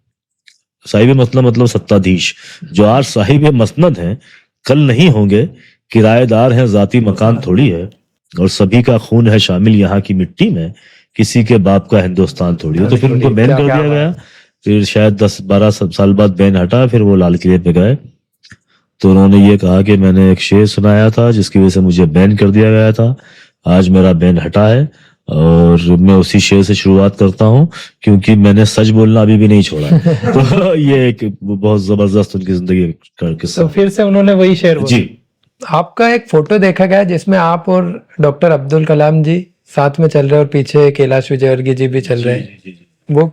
साहिब मसनद मतलब सत्ताधीश, जो आज साहिब मसनद है कल नहीं होंगे, किराएदार हैं जाती मकान थोड़ी है, और सभी का खून है शामिल यहाँ की मिट्टी में, किसी के बाप का हिंदुस्तान थोड़ी है। तो फिर उनको बैन कर दिया गया। फिर शायद 10-12 साल बाद बैन हटा, फिर वो लाल किले पे गए तो उन्होंने ये कहा कि मैंने एक शेर सुनाया था जिसकी वजह से मुझे बैन कर दिया गया था, आज मेरा बैन हटा है और मैं उसी शेर से शुरुआत करता हूँ क्योंकि मैंने सच बोलना अभी भी नहीं छोड़ा। तो ये एक बहुत जबरदस्त उनकी जिंदगी का किस्सा। तो फिर से उन्होंने वही शेर बोला। जी। आपका एक फोटो देखा गया जिसमें आप और डॉक्टर अब्दुल कलाम जी साथ में चल रहे और पीछे कैलाश विजयवर्गीय जी भी चल रहे हैं। वो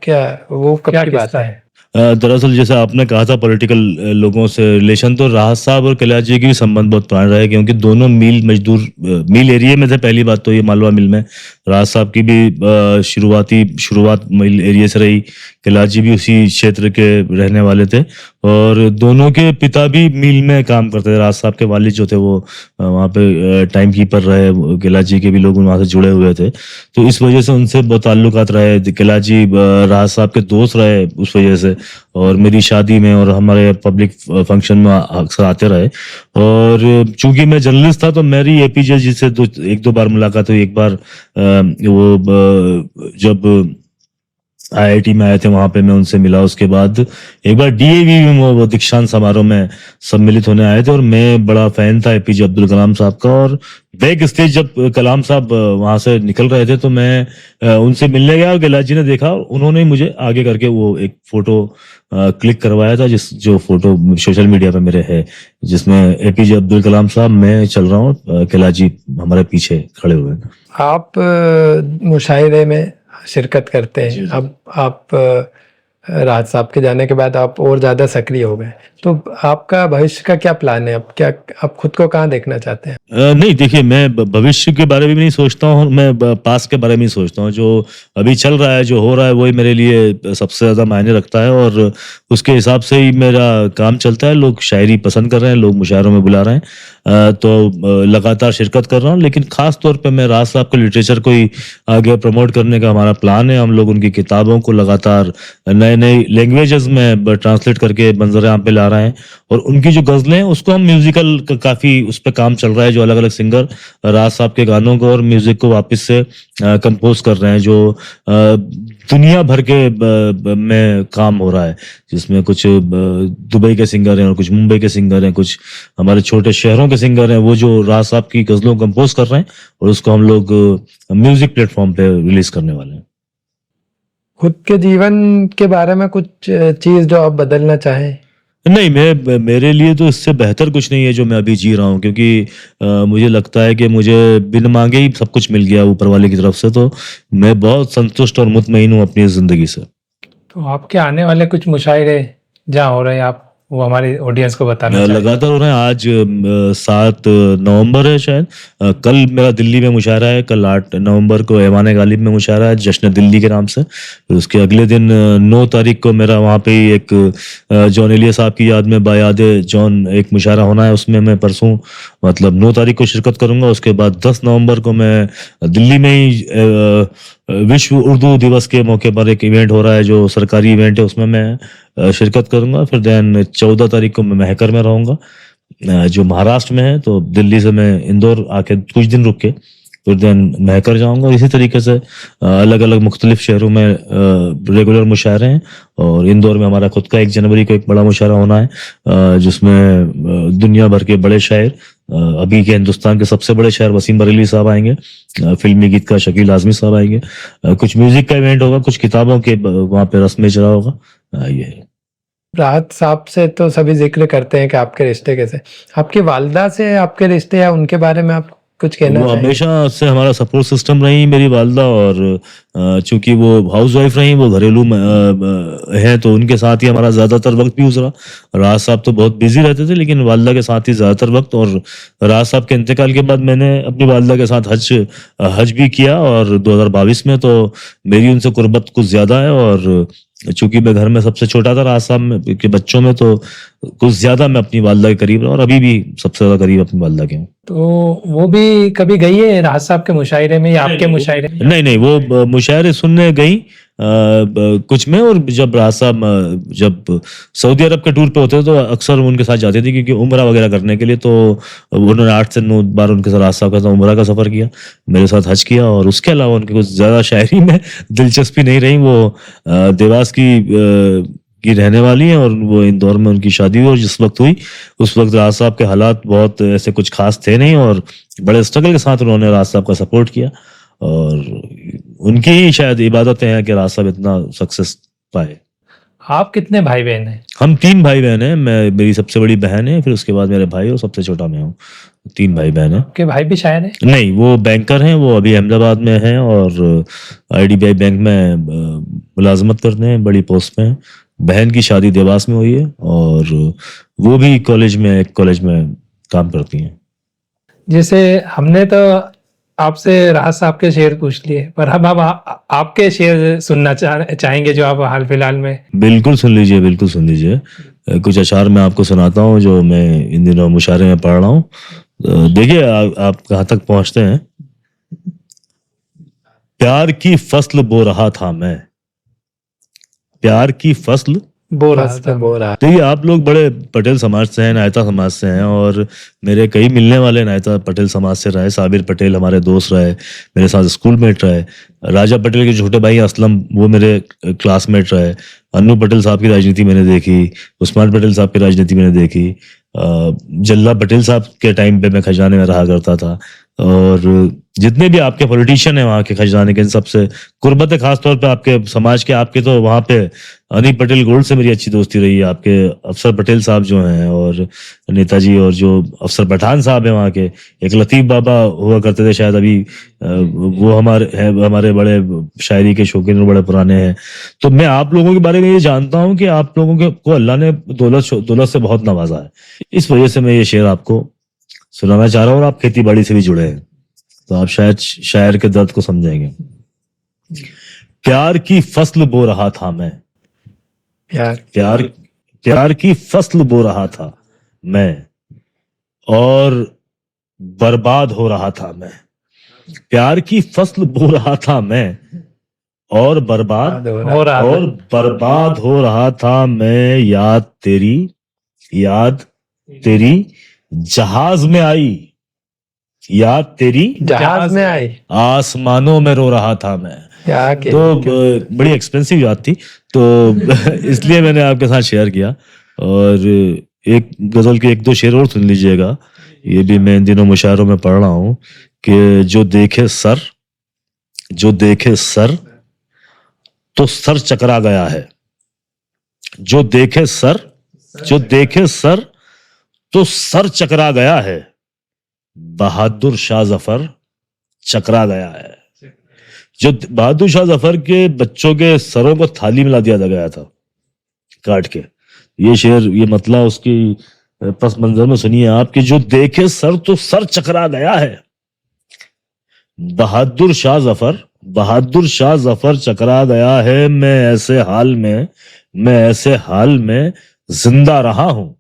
कब की बात है? दरअसल जैसे आपने कहा था पॉलिटिकल लोगों से रिलेशन, तो राहत साहब और कैलाश जी की भी संबंध बहुत पुराना रहे क्योंकि दोनों मिल एरिया में थे। पहली बात तो ये मालवा मिल में राहत साहब की भी शुरुआत मिल एरिया से रही, कैलाश जी भी उसी क्षेत्र के रहने वाले थे और दोनों के पिता भी मिल में काम करते थे। राहत साहब के वालिद जो थे वो वहाँ पे टाइम कीपर रहे, कैलाश जी के भी लोग वहाँ से जुड़े हुए थे, तो इस वजह से उनसे बहुत ताल्लुकात रहे। कैलाश जी राहत साहब के दोस्त रहे उस वजह से, और मेरी शादी में और हमारे पब्लिक फंक्शन में अक्सर आते रहे। और चूंकि मैं जर्नलिस्ट था तो मेरी एपीजे जी से एक दो बार मुलाकात हुई। एक बार वो जब आईआईटी में आए थे वहां पे मैं उनसे मिला। उसके बाद एक बार डीएवी में वो दीक्षांत समारोह में सम्मिलित होने आए थे और मैं बड़ा फैन था एपीजे अब्दुल कलाम साहब का। और बैक स्टेज जब कलाम साहब वहां से निकल रहे थे तो मैं उनसे मिलने गया और कैलाश जी ने देखा, उन्होंने मुझे आगे करके वो एक फोटो क्लिक करवाया था, जो फोटो सोशल मीडिया पे मेरे है, जिसमें एपीजे अब्दुल कलाम साहब मैं चल रहा हूँ, कैलाश जी हमारे पीछे खड़े हुए हैं। आप मुशायरे में शिरकत करते हैं। अब आप राहत साहब के जाने के बाद आप और ज़्यादा सक्रिय हो गए। तो आपका भविष्य का क्या प्लान है? आप खुद को कहाँ देखना चाहते हैं? नहीं देखिए, मैं भविष्य के बारे में भी नहीं सोचता हूँ, मैं पास के बारे में ही सोचता हूँ। जो अभी चल रहा है, जो हो रहा है, वही मेरे लिए सबसे ज़्यादा मायने रखता है और उसके हिसाब से ही मेरा काम चलता है। लोग शायरी पसंद कर रहे हैं, लोग मुशायरों में बुला रहे हैं, लगातार शिरकत कर रहा हूँ। लेकिन ख़ास तौर पे मैं राज साहब के लिटरेचर को ही आगे प्रमोट करने का हमारा प्लान है। हम लोग उनकी किताबों को लगातार नए-नए लैंग्वेजेस में ट्रांसलेट करके मंज़र-ए-आम पे ला रहे हैं और उनकी जो गज़लें हैं, उसको हम म्यूज़िकल काफ़ी उस पे काम चल रहा है। जो अलग-अलग सिंगर राज साहब के गानों को और म्यूज़िक को वापस से कंपोज़ कर रहे हैं, जो दुनिया भर के में काम हो रहा है, जिसमें कुछ दुबई के सिंगर हैं और कुछ मुंबई के सिंगर हैं, कुछ हमारे छोटे शहरों के सिंगर हैं, वो जो राज साहब की गज़लों को कंपोज़ कर रहे हैं और उसको हम लोग म्यूज़िक प्लेटफ़ॉर्म पे रिलीज़ करने वाले हैं। खुद के जीवन के बारे में कुछ चीज़ जो आप बदलना चाहें? नहीं, मेरे लिए तो इससे बेहतर कुछ नहीं है जो मैं अभी जी रहा हूँ, क्योंकि मुझे लगता है कि मुझे बिन माँगे ही सब कुछ मिल गया ऊपर वाले की तरफ से, तो मैं बहुत संतुष्ट और मुतमईन हूँ अपनी ज़िंदगी से। तो आपके आने वाले कुछ मुशायरे जहाँ हो रहे हैं, आप वो हमारी ऑडियंस को बताना चाहेंगे? लगातार हो रहे हैं। आज 7 नवंबर है शायद। कल मेरा दिल्ली में मुशायरा है, कल 8 नवंबर को ऐवान गालिब में मुशायरा है, जश्न दिल्ली के नाम से। फिर उसके अगले दिन 9 तारीख को मेरा वहाँ पे ही एक जॉन एलिया साहब की याद में बायादे जॉन एक मुशायरा होना है, उसमें मैं परसों मतलब 9 तारीख को शिरकत करूँगा। उसके बाद 10 नवंबर को मैं दिल्ली में ही विश्व उर्दू दिवस के मौके पर एक इवेंट हो रहा है, जो सरकारी इवेंट है, उसमें मैं शिरकत करूँगा। फिर देन 14 तारीख को मैं महकर में रहूँगा, जो महाराष्ट्र में है। तो दिल्ली से मैं इंदौर आके कुछ दिन रुक के फिर देन महकर जाऊँगा। इसी तरीके से अलग-अलग मुख्तलिफ शहरों में रेगुलर मुशायरे हैं और इंदौर में हमारा खुद का 1 जनवरी को एक बड़ा मुशायरा होना है, जिसमें दुनिया भर के बड़े शायर, अभी के हिंदुस्तान के सबसे बड़े शायर वसीम बरेलवी साहब आएँगे, फिल्मी गीत का शकील आज़मी साहब आएँगे, कुछ म्यूज़िक का इवेंट होगा, कुछ किताबों के वहाँ पे रस्म इजरा होगा। ये है। राहत साहब से तो सभी ज़िक्र करते हैं कि आपके रिश्ते कैसे? आपकी वालिदा से आपके रिश्ते या उनके बारे में आप कुछ कहना वो चाहेंगे? हमेशा से हमारा सपोर्ट सिस्टम रही मेरी वालिदा, और चूँकि वो हाउसवाइफ रहीं, वो घरेलू हैं, तो उनके साथ ही हमारा ज़्यादातर वक़्त भी गुज़रा। राज साहब तो बहुत बिज़ी रहते थे, लेकिन वालिदा के साथ ही ज़्यादातर वक़्त। और राज साहब के इंतकाल के बाद मैंने अपनी वालिदा के साथ हज भी किया, और 2022 में तो मेरी उनसे कुर्बत कुछ ज़्यादा है। और चूँकि मैं घर में सबसे छोटा था राज साहब के बच्चों में, तो कुछ ज़्यादा मैं अपनी वालिदा के करीब रहा और अभी भी सबसे ज़्यादा करीब अपनी वालिदा के हूँ। तो वो भी कभी गई है राहत साहब के मुशायरे में या आपके मुशायरे में? नहीं, वो मुशायरे सुनने गई कुछ में। और जब राज साहब जब सऊदी अरब के टूर पे होते थे, तो अक्सर उनके साथ जाती थी, क्योंकि उम्रा वगैरह करने के लिए। तो उन्होंने 8 से 9 बार उनके साथ राज साहब के साथ उम्रा का सफ़र किया, मेरे साथ हज किया। और उसके अलावा उनकी कुछ ज़्यादा शायरी में दिलचस्पी नहीं रही। वो देवास की रहने वाली हैं, और वो इंदौर में उनकी शादी हुई, और जिस वक्त हुई उस वक्त राज साहब के हालात बहुत ऐसे कुछ खास थे नहीं, और बड़े स्ट्रगल के साथ उन्होंने राज साहब का सपोर्ट किया। और उनकी ही शायद इबादतें हैं कि राज साहब इतना सक्सेस पाए। आप कितने भाई बहन हैं? हम 3 भाई बहन हैं। मेरी सबसे बड़ी बहन है, फिर उसके बाद मेरे भाई, और सबसे छोटा मैं हूँ। 3 भाई बहन हैं। आपके भाई भी शायर हैं? नहीं, वो बैंकर हैं, वो अभी अहमदाबाद में हैं और IDBI बैंक में मुलाजमत करते हैं, बड़ी पोस्ट पे हैं। बहन की शादी देवास में हुई है, और वो भी एक कॉलेज में काम करती हैं। जैसे हमने तो आपसे राहत साहब के शेर पूछ लिए, पर अब हम आपके शेर सुनना चाहेंगे जो आप हाल फिलहाल में। बिल्कुल सुन लीजिए, बिल्कुल सुन लीजिए। कुछ अशार मैं आपको सुनाता हूँ जो मैं इन दिनों मुशायरे में पढ़ रहा हूँ। देखिए आप कहाँ तक पहुँचते हैं। प्यार की फसल बो रहा था मैं, प्यार की फसल बो रहा। देखिए, आप लोग बड़े पटेल समाज से हैं, नायता समाज से हैं, और मेरे कई मिलने वाले नायता पटेल समाज से रहे। साबिर पटेल हमारे दोस्त रहे, मेरे साथ स्कूलमेट रहे। राजा पटेल के छोटे भाई असलम, वो मेरे क्लासमेट रहे। अन्नू पटेल साहब की राजनीति मैंने देखी, उस्मान पटेल साहब की राजनीति मैंने देखी। जल्ला पटेल साहब के टाइम पे मैं खजाने में रहा करता था। और जितने भी आपके पॉलिटिशियन हैं वहाँ के खजाने के, इन सबसे कुर्बत है, खासतौर पे आपके समाज के, आपके तो वहाँ पे अनिल पटेल गोल्ड से मेरी अच्छी दोस्ती रही है, आपके अफसर पटेल साहब जो हैं और नेताजी, और जो अफसर पठान साहब हैं वहाँ के, एक लतीफ बाबा हुआ करते थे शायद अभी, वो हमारे बड़े शायरी के शौकीन और बड़े पुराने हैं। तो मैं आप लोगों के बारे में ये जानता हूँ कि आप लोगों को अल्लाह ने दौलत से बहुत नवाजा है, इस वजह से मैं ये शेर आपको सुनाना चाह रहा हूँ। और आप खेती बाड़ी से भी जुड़े हैं तो आप शायद शायर के दर्द को समझेंगे। प्यार की फसल बो रहा था मैं, प्यार की फसल बो रहा था मैं, और बर्बाद हो रहा था मैं। प्यार की फसल बो रहा था मैं और बर्बाद हो रहा था मैं। याद तेरी जहाज में आई, याद तेरी जहाज में आई, आसमानों में रो रहा था मैं। तो बड़ी एक्सपेंसिव याद थी, तो इसलिए मैंने आपके साथ शेयर किया। और एक गजल के एक दो शेर और सुन लीजिएगा, ये भी मैं इन दिनों मुशायरों में पढ़ रहा हूँ कि जो देखे सर तो सर चकरा गया है, जो देखे सर तो सर चकरा गया है, बहादुर शाह जफर चकरा गया है। जो बहादुर शाह जफर के बच्चों के सरों को थाली में ला दिया गया था काट के, ये शेर, ये मतलब उसकी पस मंजर में सुनिए आप कि जो देखे सर तो सर चकरा गया है, बहादुर शाह जफर चकरा गया है। मैं ऐसे हाल में जिंदा रहा हूं,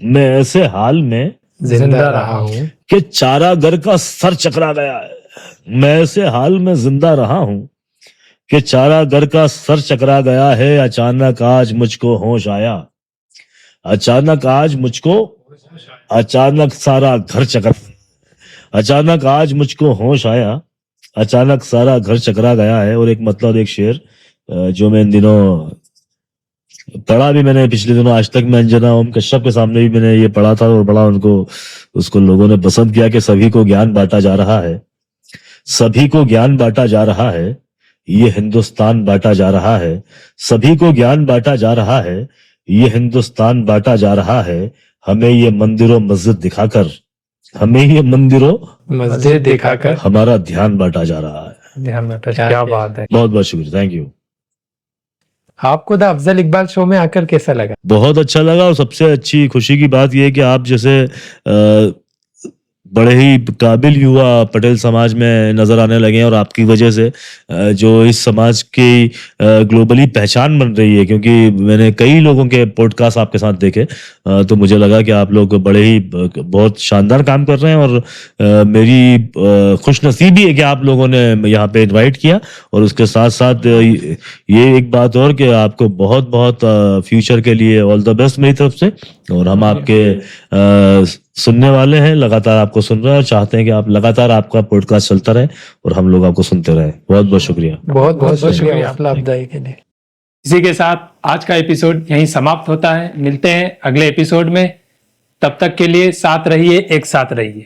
मैं ऐसे हाल में जिंदा रहा हूं कि चारागर का सर चकरा गया है। मैं ऐसे हाल में जिंदा रहा हूं कि चारागर का सर चकरा गया है। अचानक आज मुझको होश आया, अचानक आज सारा घर चकरा, अचानक आज मुझको होश आया, अचानक सारा घर चकरा गया है। और एक मतलब एक शेर जो मैं इन दिनों पढ़ा भी, मैंने पिछले दिनों आज तक में अंजना ओम कश्यप के सामने भी मैंने ये पढ़ा था और बड़ा उसको लोगों ने पसंद किया कि सभी को ज्ञान बांटा जा रहा है, सभी को ज्ञान बांटा जा रहा है, ये हिंदुस्तान बांटा जा रहा है, सभी को ज्ञान बांटा जा रहा है, ये हिंदुस्तान बांटा जा रहा है। हमें ये मंदिरों मस्जिद दिखाकर हमारा ध्यान बांटा जा रहा है। क्या बात है, बहुत बहुत शुक्रिया, थैंक यू। आपको द अफजल इकबाल शो में आकर कैसा लगा? बहुत अच्छा लगा, और सबसे अच्छी खुशी की बात यह है कि आप जैसे बड़े ही काबिल युवा पटेल समाज में नजर आने लगे हैं, और आपकी वजह से जो इस समाज की ग्लोबली पहचान बन रही है। क्योंकि मैंने कई लोगों के पॉडकास्ट आपके साथ देखे, तो मुझे लगा कि आप लोग बड़े ही बहुत शानदार काम कर रहे हैं, और मेरी खुशनसीबी है कि आप लोगों ने यहाँ पे इनवाइट किया। और उसके साथ साथ ये एक बात और कि आपको बहुत बहुत फ्यूचर के लिए ऑल द बेस्ट मेरी तरफ से। और हम आपके सुनने वाले हैं, लगातार आपको सुन रहे हैं और चाहते हैं कि आप लगातार आपका पॉडकास्ट चलता रहे और हम लोग आपको सुनते रहे। बहुत बहुत शुक्रिया, बहुत बहुत शुक्रिया हौसला अफजाई के लिए। इसी के साथ आज का एपिसोड यहीं समाप्त होता है। मिलते हैं अगले एपिसोड में, तब तक के लिए साथ रहिए, एक साथ रहिए।